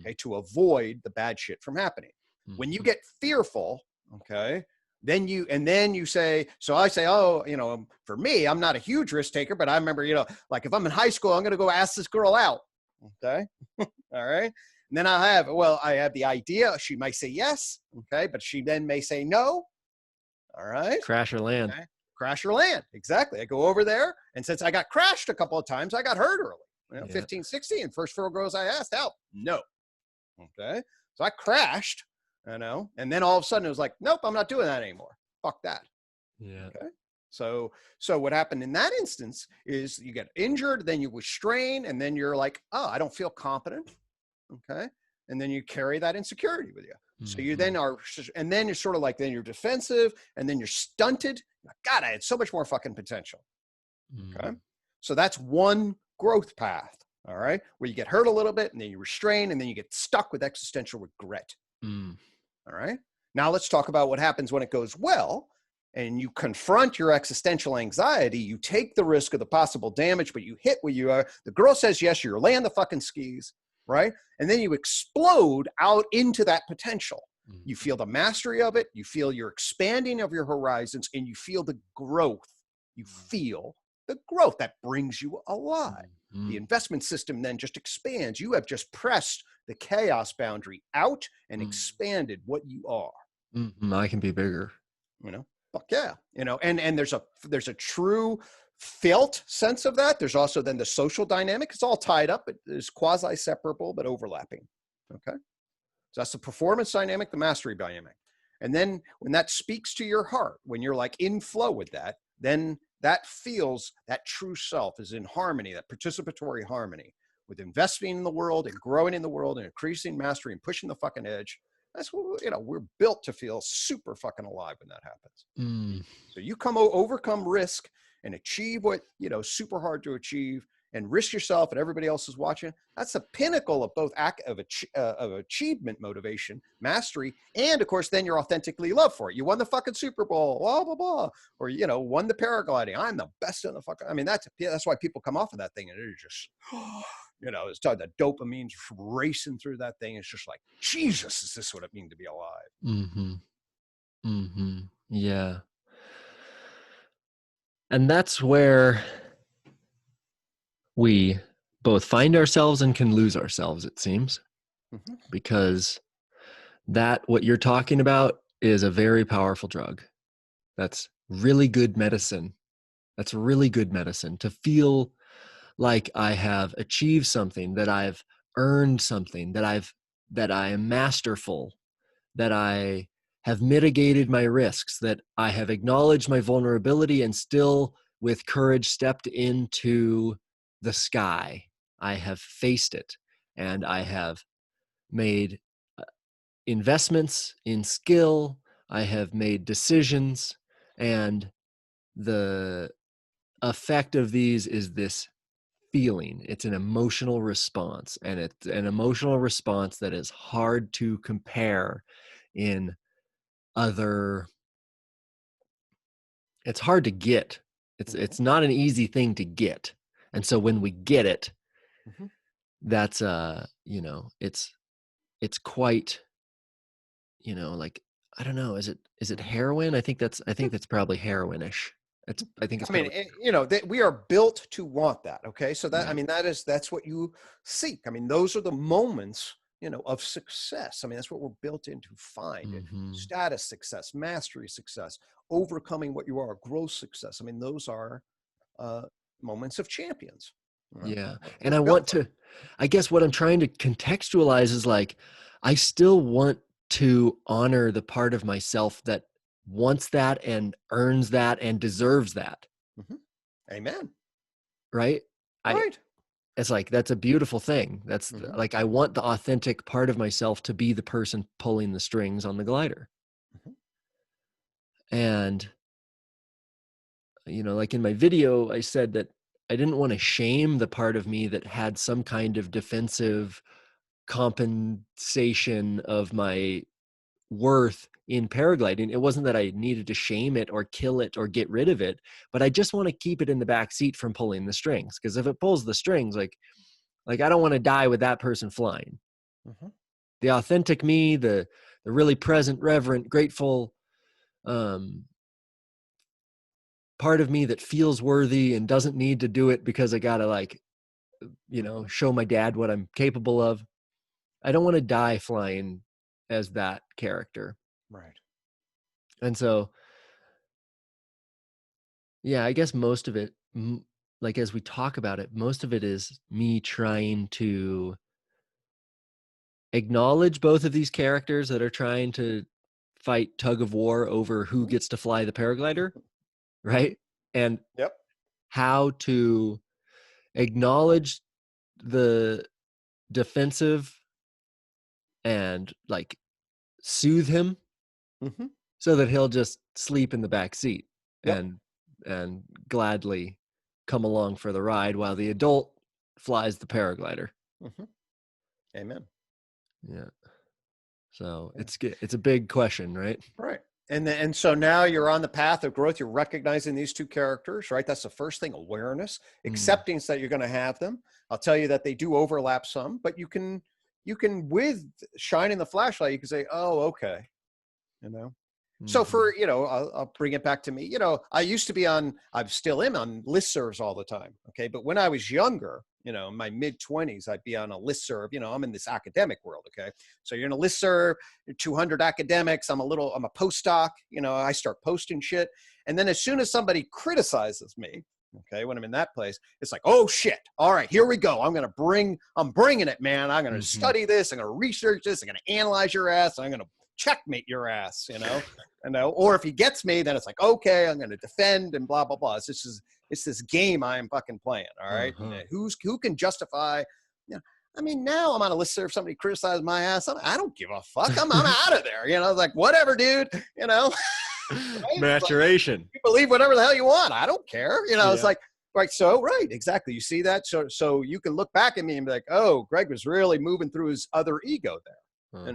okay, to avoid the bad shit from happening. When you get fearful, okay, then you say, so I say, oh, for me, I'm not a huge risk taker, but I remember, like if I'm in high school, I'm going to go ask this girl out. Okay. All right. And then I have the idea. She might say yes. Okay. But she then may say no. All right. Crash or land. Okay. Crash or land. Exactly. I go over there. And since I got crashed a couple of times, I got hurt early, 15, 16. First 4 girls I asked out. No. Okay. So I crashed. And then all of a sudden it was like, nope, I'm not doing that anymore. Fuck that. Yeah. Okay. So what happened in that instance is you get injured, then you restrain, and then you're like, oh, I don't feel competent. Okay. And then you carry that insecurity with you. So you then and then you're sort of like, then you're defensive and then you're stunted. God, I had so much more fucking potential. Okay. So that's one growth path. All right. Where you get hurt a little bit and then you restrain and then you get stuck with existential regret. All right. Now let's talk about what happens when it goes well and you confront your existential anxiety. You take the risk of the possible damage, but you hit where you are. The girl says yes, you land the fucking skis, right? And then you explode out into that potential. You feel the mastery of it. You feel your expanding of your horizons and you feel the growth. You feel the growth that brings you alive. The investment system then just expands. You have just pressed the chaos boundary out and expanded what you are. I can be bigger. Fuck yeah. And there's a true felt sense of that. There's also then the social dynamic. It's all tied up. It's quasi-separable, but overlapping. Okay. So that's the performance dynamic, the mastery dynamic. And then when that speaks to your heart, when you're like in flow with that, then that feels that true self is in harmony, that participatory harmony with investing in the world and growing in the world and increasing mastery and pushing the fucking edge. That's what, we're built to feel super fucking alive when that happens. So you overcome risk and achieve what, super hard to achieve. and risk yourself and everybody else is watching, that's the pinnacle of both of achievement, motivation, mastery, and of course, then you're authentically loved for it. You won the fucking Super Bowl, blah, blah, blah, or, you know, won the paragliding. I'm the best in the fucking, I mean, that's why people come off of that thing and they're just, you know, it's the dopamine's racing through that thing. It's just like, Jesus, is this what it means to be alive? Mm-hmm. Mm-hmm. Yeah. And that's where we both find ourselves and can lose ourselves, it seems, because what you're talking about is a very powerful drug. That's really good medicine. That's really good medicine to feel like I have achieved something, that I've earned something, that I am masterful, that I have mitigated my risks, that I have acknowledged my vulnerability and still with courage stepped into the sky. I have faced it, and I have made investments in skill. I have made decisions, and the effect of these is this feeling. It's an emotional response, and it's an emotional response that is hard to compare in other. It's hard to get. It's not an easy thing to get. And so when we get it, that's you know, it's quite, you know, like, I don't know, is it heroin? I think that's probably heroinish. I think it's, I mean, you know, we are built to want that. Okay. So that, I mean, that's what you seek. I mean, those are the moments, you know, of success. I mean, that's what we're built in to find. Status success, mastery success, overcoming what you are, growth success. I mean, those are moments of champions. Yeah. And I guess what I'm trying to contextualize is like, I still want to honor the part of myself that wants that and earns that and deserves that. Amen. Right? Right. It's like, that's a beautiful thing. That's like, I want the authentic part of myself to be the person pulling the strings on the glider. And, you know, like in my video, I said that I didn't want to shame the part of me that had some kind of defensive compensation of my worth in paragliding. It wasn't that I needed to shame it or kill it or get rid of it, but I just want to keep it in the back seat from pulling the strings. Because if it pulls the strings, like I don't want to die with that person flying. The authentic me, the really present, reverent, grateful part of me that feels worthy and doesn't need to do it because I gotta, like, you know, show my dad what I'm capable of. I don't want to die flying as that character. Right. And so, yeah, I guess most of it, like as we talk about it, most of it is me trying to acknowledge both of these characters that are trying to fight tug of war over who gets to fly the paraglider, right? And how to acknowledge the defensive and like soothe him so that he'll just sleep in the back seat and gladly come along for the ride while the adult flies the paraglider. Amen. Yeah. So it's a big question, right? Right. And so now you're on the path of growth. You're recognizing these two characters, right? That's the first thing, awareness, accepting that you're going to have them. I'll tell you that they do overlap some, but you can, with shining the flashlight, you can say, oh, okay. You know? So for, you know, I'll bring it back to me. You know, I still am on listservs all the time. Okay. But when I was younger, you know, in my mid-20s, I'd be on a listserv. You know, I'm in this academic world. Okay. So you're in a listserv, 200 academics. I'm a postdoc. You know, I start posting shit. And then as soon as somebody criticizes me, okay, when I'm in that place, it's like, oh shit. All right, here we go. I'm bringing it, man. I'm going to study this. I'm going to research this. I'm going to analyze your ass. I'm going to checkmate your ass, you know, or if he gets me, then it's like, okay, I'm going to defend and blah, blah, blah. It's this game I am fucking playing. All right. Who can justify, you know, I mean, now I'm on a listserv. If somebody criticizes my ass, I don't give a fuck. I'm out of there. You know, like, whatever, dude, you know, right? Maturation. Like, you believe whatever the hell you want. I don't care. You know, it's like, Right. So, right. Exactly. You see that? So you can look back at me and be like, oh, Gregg was really moving through his other ego there,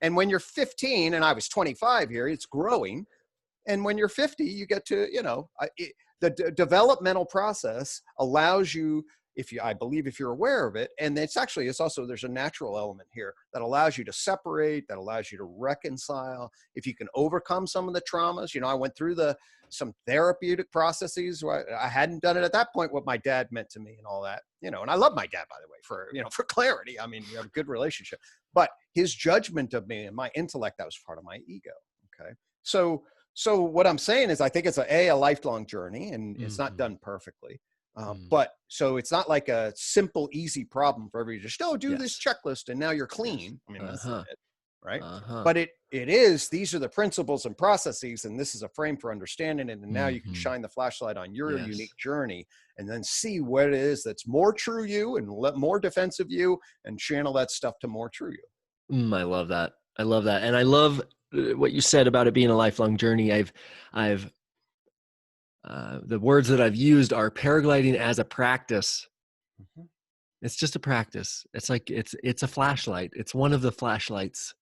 And when you're 15 and I was 25 here, it's growing. And when you're 50, you get to, the developmental process allows you, I believe if you're aware of it, and it's also, there's a natural element here that allows you to separate, that allows you to reconcile. If you can overcome some of the traumas, I went through some therapeutic processes where I hadn't done it at that point, what my dad meant to me and all that, and I love my dad, by the way, for clarity. I mean, we have a good relationship, but his judgment of me and my intellect, that was part of my ego. Okay. So what I'm saying is I think it's a lifelong journey, and it's not done perfectly. But so it's not like a simple, easy problem for everybody. Just do this checklist and now you're clean. I mean, that's it, right? But it is, these are the principles and processes, and this is a frame for understanding it. And now you can shine the flashlight on your unique journey and then see what it is that's more true you and more defensive you, and channel that stuff to more true you. I love that. I love that. And I love what you said about it being a lifelong journey. I've the words that I've used are paragliding as a practice. It's just a practice. It's like, it's a flashlight. It's one of the flashlights.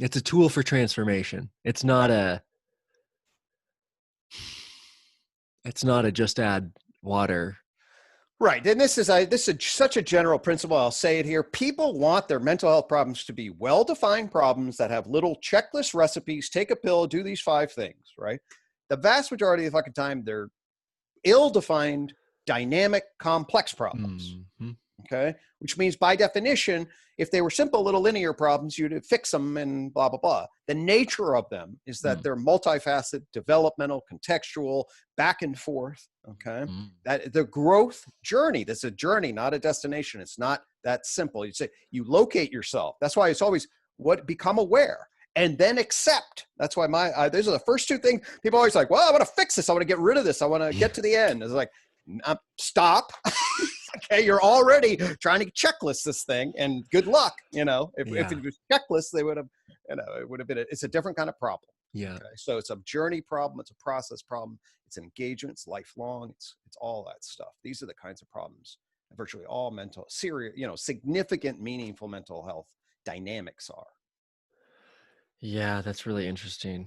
It's a tool for transformation. It's not a just add water. Right. And this is such a general principle. I'll say it here. People want their mental health problems to be well-defined problems that have little checklist recipes. Take a pill, do these 5 things, right? The vast majority of the fucking time, they're ill-defined, dynamic, complex problems. Okay. Which means by definition, if they were simple little linear problems, you'd fix them and blah, blah, blah. The nature of them is that they're multifaceted, developmental, contextual, back and forth. Okay. That the growth journey, that's a journey, not a destination. It's not that simple. You say you locate yourself. That's why it's always become aware and then accept. That's why those are the first 2 things people always like, well, I want to fix this. I want to get rid of this. I want to get to the end. It's like, stop. Okay, you're already trying to checklist this thing, and good luck. If it was checklist, they would have, it would have been. It's a different kind of problem. Yeah. Okay? So it's a journey problem. It's a process problem. It's engagement. It's lifelong. It's all that stuff. These are the kinds of problems that virtually all significant, meaningful mental health dynamics are. Yeah, that's really interesting.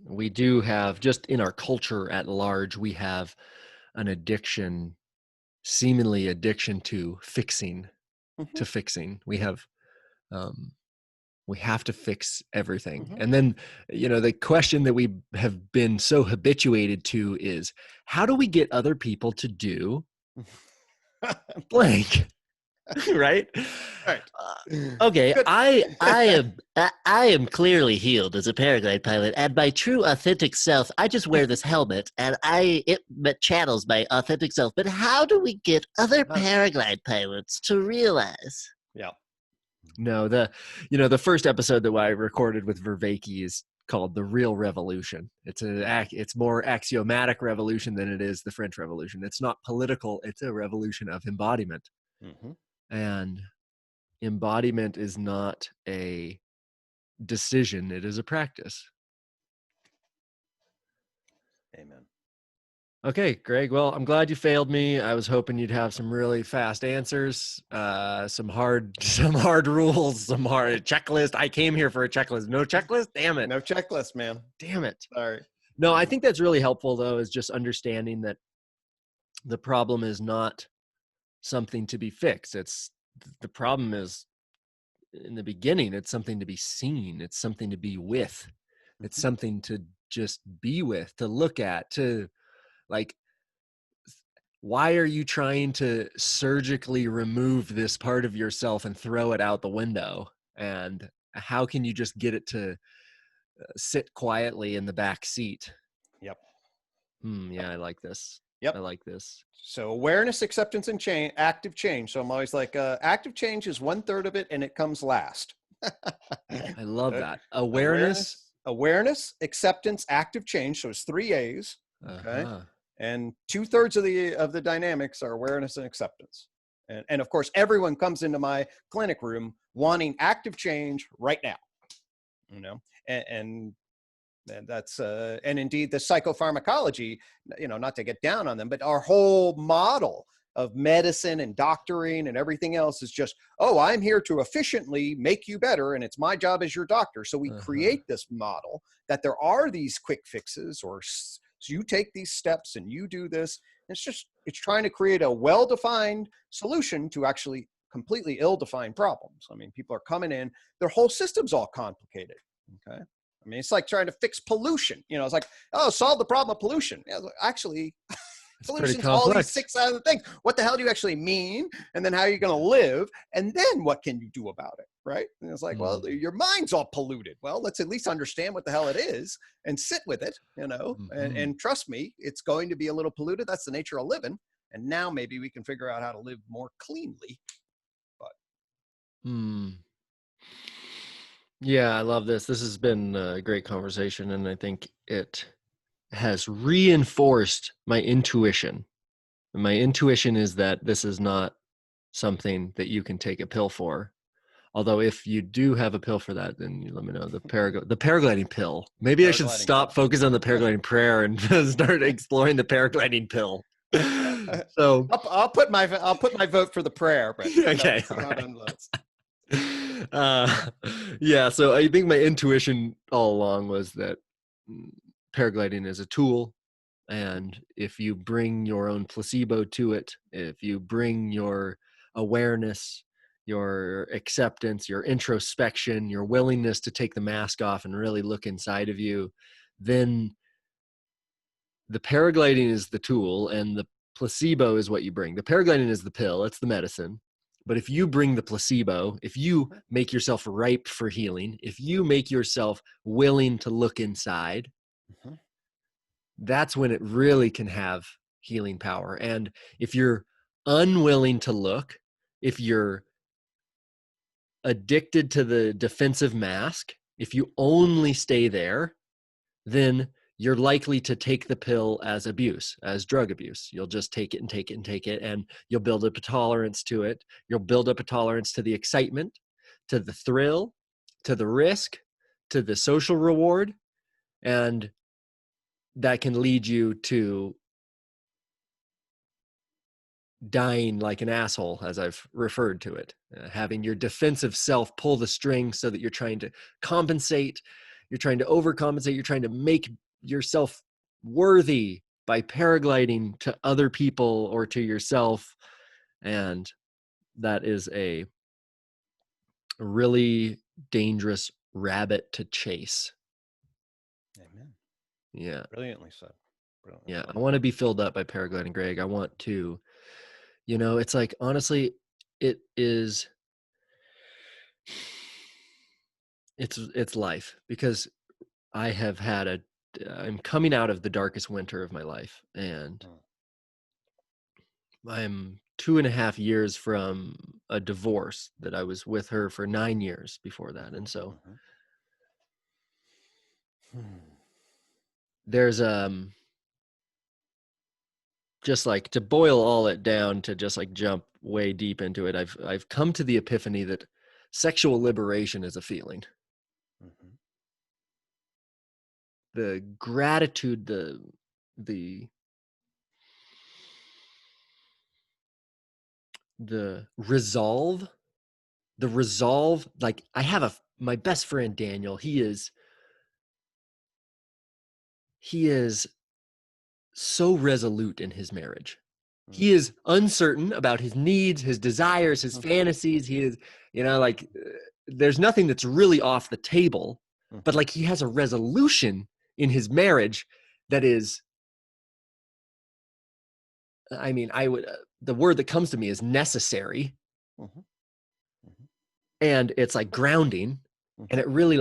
We do have, just in our culture at large, we have an addiction, seemingly addiction to fixing, We have, we have to fix everything. And then, the question that we have been so habituated to is, how do we get other people to do blank? Right? Right. Okay, I am clearly healed as a paraglide pilot, and my true authentic self, I just wear this helmet, and it channels my authentic self. But how do we get other paraglide pilots to realize? Yeah. No, the first episode that I recorded with Vervaeke is called The Real Revolution. It's more axiomatic revolution than it is the French Revolution. It's not political. It's a revolution of embodiment. And embodiment is not a decision. It is a practice. Amen. Okay, Gregg. Well, I'm glad you failed me. I was hoping you'd have some really fast answers, some hard rules, some hard checklist. I came here for a checklist. No checklist? Damn it. No checklist, man. Damn it. Sorry. No, I think that's really helpful, though, is just understanding that the problem is not something to be fixed. The problem is, in the beginning, it's something to be seen. It's something to be with. It's something to just be with, to look at, to like, why are you trying to surgically remove this part of yourself and throw it out the window? And how can you just get it to sit quietly in the back seat? Yep. Yeah, I like this. Yep. I like this. So awareness, acceptance, and change, active change. So I'm always like, active change is 1/3 of it, and it comes last. I love that. Awareness, acceptance, active change. So it's 3 A's. Okay. And 2/3 of the dynamics are awareness and acceptance. And of course, everyone comes into my clinic room wanting active change right now, and And that's, and indeed the psychopharmacology, not to get down on them, but our whole model of medicine and doctoring and everything else is just, oh, I'm here to efficiently make you better, and it's my job as your doctor. So we create this model that there are these quick fixes, or so you take these steps and you do this. It's trying to create a well-defined solution to actually completely ill-defined problems. I mean, people are coming in, their whole system's all complicated. Okay. I mean, it's like trying to fix pollution. It's like, oh, solve the problem of pollution. Yeah, actually, pollution's all these 6 other things. What the hell do you actually mean? And then how are you going to live? And then what can you do about it? Right. And it's like, well, your mind's all polluted. Well, let's at least understand what the hell it is and sit with it, and trust me, it's going to be a little polluted. That's the nature of living. And now maybe we can figure out how to live more cleanly. But. Yeah, I love this. This has been a great conversation, and I think it has reinforced my intuition. And my intuition is that this is not something that you can take a pill for. Although if you do have a pill for that, then you let me know. The paragliding pill. Maybe I should stop focusing on the paragliding prayer and start exploring the paragliding pill. So I'll put my vote for the prayer. But okay. Yeah, so I think my intuition all along was that paragliding is a tool, and if you bring your own placebo to it, if you bring your awareness, your acceptance, your introspection, your willingness to take the mask off and really look inside of you, then the paragliding is the tool and the placebo is what you bring. The paragliding is the pill, it's the medicine. But if you bring the placebo, if you make yourself ripe for healing, if you make yourself willing to look inside, that's when it really can have healing power. And if you're unwilling to look, if you're addicted to the defensive mask, if you only stay there, then you're likely to take the pill as abuse, as drug abuse. You'll just take it and take it and take it, and you'll build up a tolerance to it. You'll build up a tolerance to the excitement, to the thrill, to the risk, to the social reward, and that can lead you to dying like an asshole, as I've referred to it, having your defensive self pull the string so that you're trying to compensate, you're trying to overcompensate, you're trying to make yourself worthy by paragliding to other people or to yourself. And that is a really dangerous rabbit to chase. Amen. Yeah. Brilliantly said. Yeah. I want to be filled up by paragliding, Gregg. I want to, it's like, honestly, it's life, because I'm coming out of the darkest winter of my life, and I'm 2.5 years from a divorce that I was with her for 9 years before that. And so there's just like, to boil all it down, to just like jump way deep into it, I've come to the epiphany that sexual liberation is a feeling. The gratitude, the resolve, like, I have my best friend Daniel. He is so resolute in his marriage. He is uncertain about his needs, his desires, his fantasies. He is, there's nothing that's really off the table, but like, he has a resolution in his marriage that is, the word that comes to me is necessary. And it's like grounding, and it really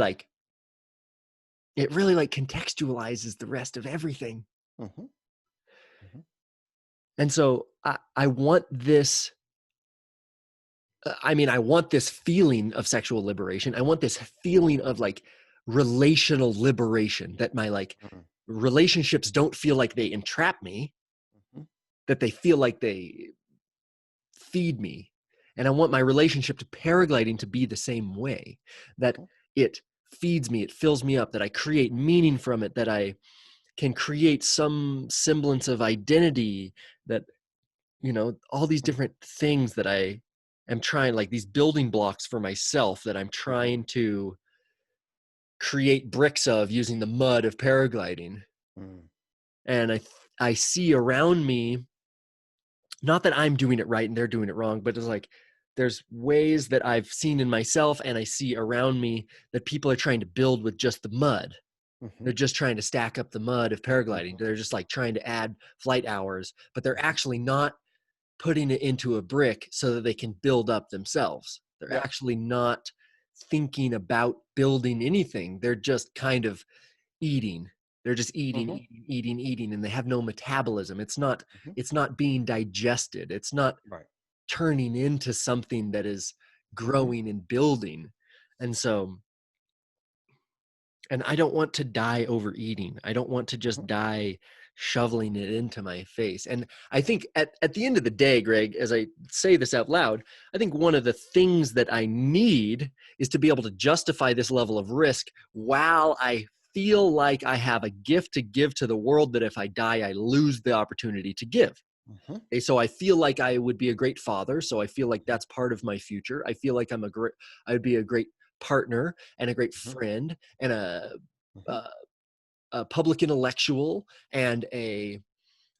contextualizes the rest of everything. And so I want this, I want this feeling of sexual liberation. I want this feeling of like relational liberation, that my relationships don't feel like they entrap me, that they feel like they feed me. And I want my relationship to paragliding to be the same way, that it feeds me, it fills me up, that I create meaning from it, that I can create some semblance of identity, that, you know, all these different things that I am trying, like these building blocks for myself that I'm trying to create bricks of using the mud of paragliding. And I see around me, not that I'm doing it right and they're doing it wrong, but it's like there's ways that I've seen in myself and I see around me that people are trying to build with just the mud. They're just trying to stack up the mud of paragliding. They're just like trying to add flight hours, but they're actually not putting it into a brick so that they can build up themselves. They're actually not thinking about building anything. They're just kind of eating. They're just eating, eating, and they have no metabolism. It's not being digested. It's not turning into something that is growing and building. And so, and I don't want to die overeating. I don't want to just die shoveling it into my face. And I think at the end of the day, Gregg, as I say this out loud, I think one of the things that I need is to be able to justify this level of risk while I feel like I have a gift to give to the world, that if I die, I lose the opportunity to give. Okay, so I feel like I would be a great father. So I feel like that's part of my future. I feel like I would be a great partner and a great friend and a public intellectual and a,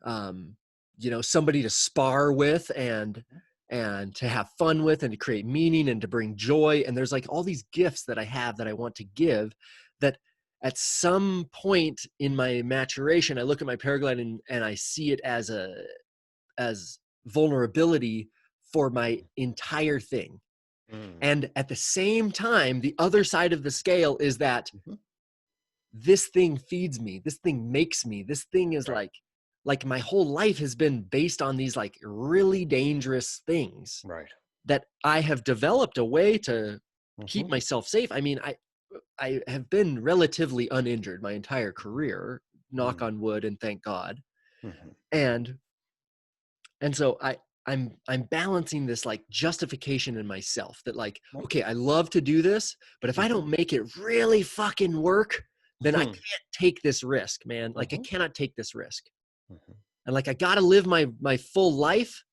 you know, somebody to spar with and to have fun with and to create meaning and to bring joy. And there's like all these gifts that I have that I want to give, that at some point in my maturation, I look at my paragliding and I see it as vulnerability for my entire thing. And at the same time, the other side of the scale is that this thing feeds me, this thing makes me, this thing is like my whole life has been based on these like really dangerous things that I have developed a way to keep myself safe. I mean, I have been relatively uninjured my entire career, knock on wood, and thank God. And so I'm balancing this like justification in myself that like, okay, I love to do this, but if I don't make it really fucking work, then I can't take this risk, man. Like I cannot take this risk. And like, I got to live my full life.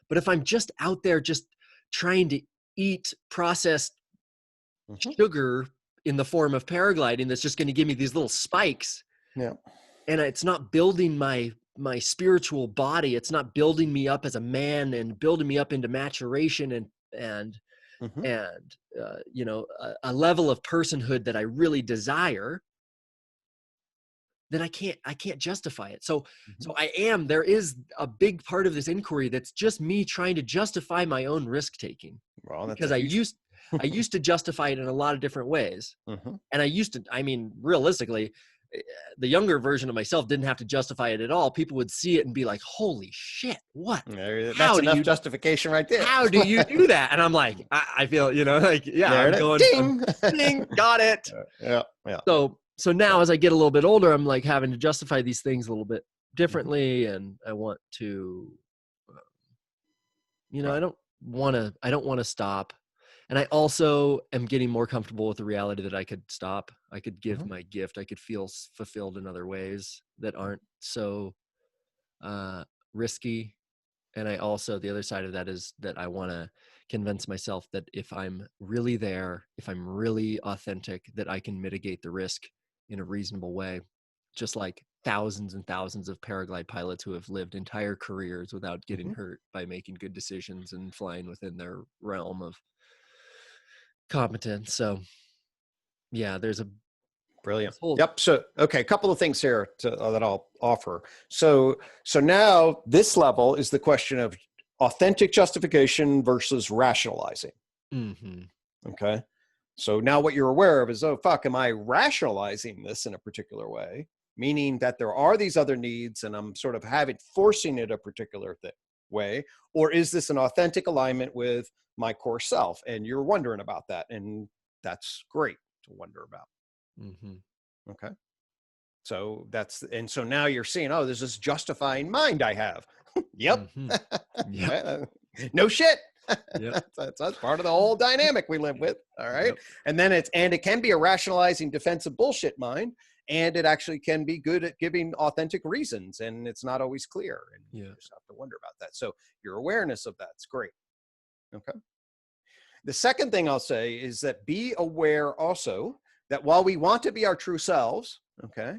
But if I'm just out there, just trying to eat processed sugar in the form of paragliding, that's just going to give me these little spikes. And it's not building my spiritual body. It's not building me up as a man and building me up into maturation and you know, a level of personhood that I really desire. Then I can't justify it. So there is a big part of this inquiry that's just me trying to justify my own risk taking. Because I used to justify it in a lot of different ways. And I mean, realistically, the younger version of myself didn't have to justify it at all. People would see it and be like, holy shit, what? That's enough justification right there. How do you do that? And I'm like, I feel, you know, like, I'm going, ding, got it. So now as I get a little bit older, I'm like having to justify these things a little bit differently. And I want to, you know, I don't want to stop. And I also am getting more comfortable with the reality that I could stop. I could give my gift. I could feel fulfilled in other ways that aren't so risky. And I also, the other side of that is that I want to convince myself that if I'm really there, if I'm really authentic, that I can mitigate the risk in a reasonable way. Just like thousands and thousands of paraglide pilots who have lived entire careers without getting hurt by making good decisions and flying within their realm of competence. So yeah, there's a brilliant. Yep. So, okay. A couple of things here that I'll offer. So now this level is the question of authentic justification versus rationalizing. Okay. So now what you're aware of is, oh, fuck, am I rationalizing this in a particular way? Meaning that there are these other needs and I'm sort of forcing it a particular way, or is this an authentic alignment with my core self? And you're wondering about that. And that's great to wonder about. Okay. So so now you're seeing, oh, there's this justifying mind I have. Yep. No shit. Yep. That's part of the whole dynamic we live with. All right. Yep. And then it can be a rationalizing defensive bullshit mind. And it actually can be good at giving authentic reasons. And it's not always clear. And you just have to wonder about that. So your awareness of that's great. Okay. The second thing I'll say is that be aware also that while we want to be our true selves, okay,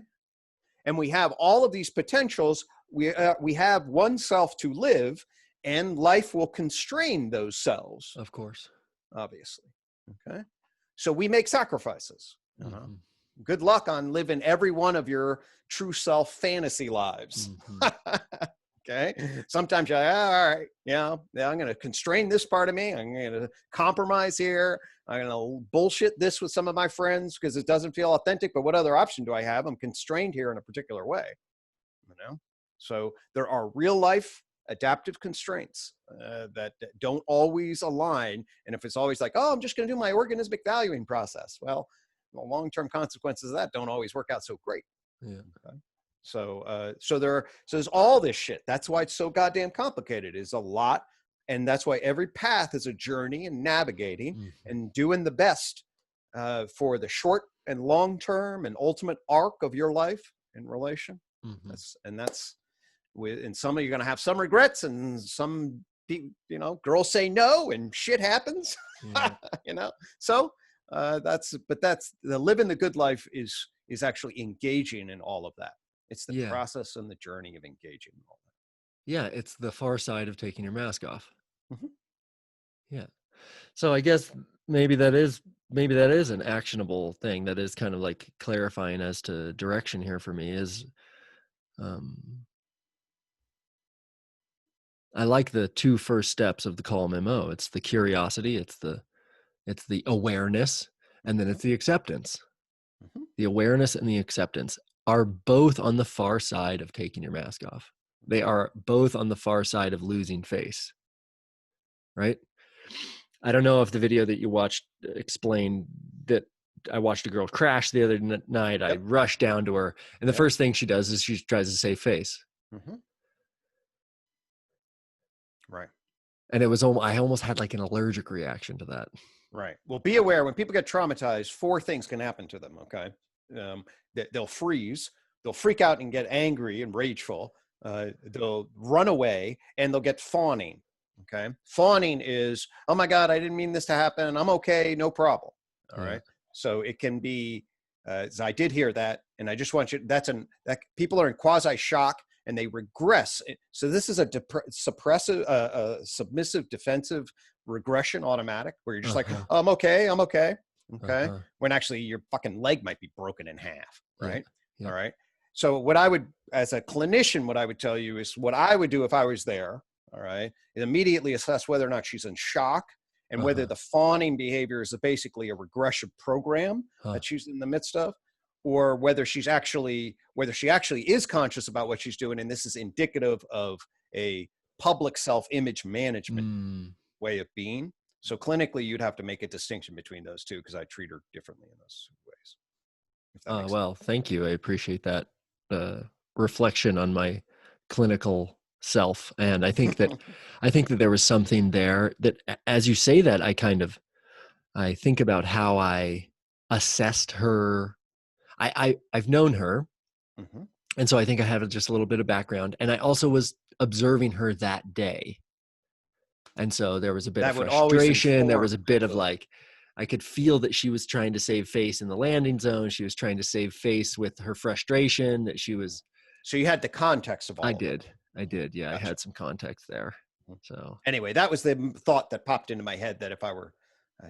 and we have all of these potentials, we have one self to live, and life will constrain those selves. Of course. Obviously. Okay. So we make sacrifices. Mm-hmm. Good luck on living every one of your true self fantasy lives. Mm-hmm. Okay. Sometimes you're like, all right, yeah, I'm going to constrain this part of me. I'm going to compromise here. I'm going to bullshit this with some of my friends because it doesn't feel authentic. But what other option do I have? I'm constrained here in a particular way. You know? So there are real life adaptive constraints that don't always align. And if it's always like, oh, I'm just going to do my organismic valuing process. Well, the long-term consequences of that don't always work out so great. Yeah. Okay. So there's all this shit. That's why it's so goddamn complicated. It's a lot. And that's why every path is a journey and navigating and doing the best for the short and long term and ultimate arc of your life and relation. That's and some of you are going to have some regrets, and some, girls say no and shit happens, so that's the living the good life is actually engaging in all of that. It's the process and the journey of engaging in all that. Yeah. It's the far side of taking your mask off. Yeah. So I guess maybe that is an actionable thing that is kind of like clarifying as to direction here for me is, I like the two first steps of the Calm MO. It's the curiosity, it's the awareness, and then it's the acceptance. The awareness and the acceptance are both on the far side of taking your mask off. They are both on the far side of losing face, right? I don't know if the video that you watched explained that. I watched a girl crash the other night. I rushed down to her, and the first thing she does is she tries to save face. Right. And it was I almost had like an allergic reaction to that. Right. Well, be aware when people get traumatized, 4 things can happen to them. Okay. They'll freeze, they'll freak out and get angry and rageful. They'll run away, and they'll get fawning. Okay. Fawning is, oh my God, I didn't mean this to happen. I'm okay. No problem. All right. So it can be, I did hear that. And I just want you, that people are in quasi shock and they regress. So this is a submissive, defensive regression automatic where you're just like, oh, I'm okay. Okay. When actually your fucking leg might be broken in half. Right. All right. So what I would, as a clinician, what I would tell you is what I would do if I was there. All right. Is immediately assess whether or not she's in shock and whether the fawning behavior is basically a regression program that she's in the midst of, or whether she actually is conscious about what she's doing. And this is indicative of a public self-image management way of being. So clinically, you'd have to make a distinction between those two because I treat her differently in those ways. Well, thank you. I appreciate that reflection on my clinical self. And I think that there was something there that, as you say that, I think about how I assessed her. I've known her. And so I think I have just a little bit of background. And I also was observing her that day. And so there was a bit of frustration. There was a bit of like, I could feel that she was trying to save face in the landing zone. She was trying to save face with her frustration that she was. So you had the context of all I did. Yeah. Gotcha. I had some context there. So anyway, that was the thought that popped into my head, that if I were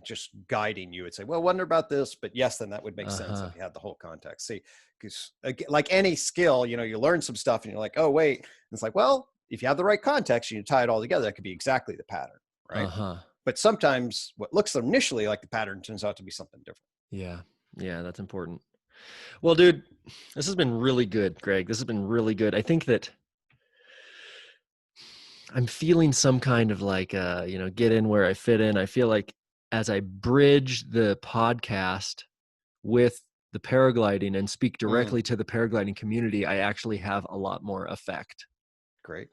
just guiding you, I'd say, well, wonder about this, but yes, then that would make sense if you had the whole context. See, because like any skill, you learn some stuff and you're like, oh, wait. And it's like, well, if you have the right context and you tie it all together, that could be exactly the pattern. Right. But sometimes what looks initially like the pattern turns out to be something different. Yeah. That's important. Well, dude, this has been really good, Greg. This has been really good. I think that I'm feeling some kind of like, get in where I fit in. I feel like as I bridge the podcast with the paragliding and speak directly to the paragliding community, I actually have a lot more effect. Great.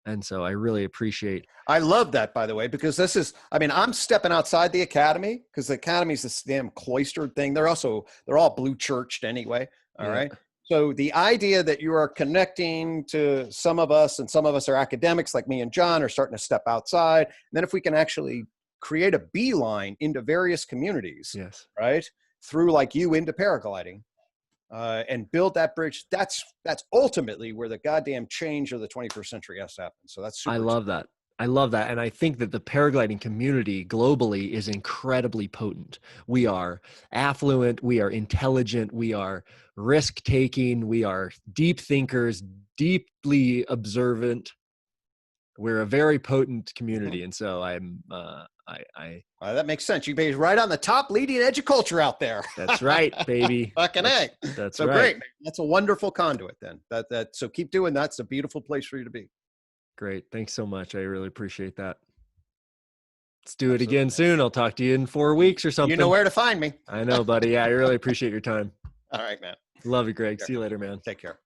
And so I really appreciate. I love that, by the way, because this is, I mean, I'm stepping outside the academy because the academy is this damn cloistered thing. They're all blue churched anyway. All right. So the idea that you are connecting to some of us, and some of us are academics like me and John, are starting to step outside. And then if we can actually create a beeline into various communities, Yes. right, through like you into paragliding, and build that bridge, that's ultimately where the goddamn change of the 21st century has to happen. So that's super. I love that. I love that. And I think that the paragliding community globally is incredibly potent. We are affluent, we are intelligent, we are risk-taking, we are deep thinkers, deeply observant. We're a very potent community. And so that makes sense. You'd be right on the top leading edge of culture out there. That's right, baby. Fucking A. That's so right. Great. That's a wonderful conduit then. So keep doing that. It's a beautiful place for you to be. Great. Thanks so much. I really appreciate that. Let's do it again soon. I'll talk to you in 4 weeks or something. You know where to find me. I know, buddy. Yeah, I really appreciate your time. All right, man. Love you, Greg. See you later, man. Take care.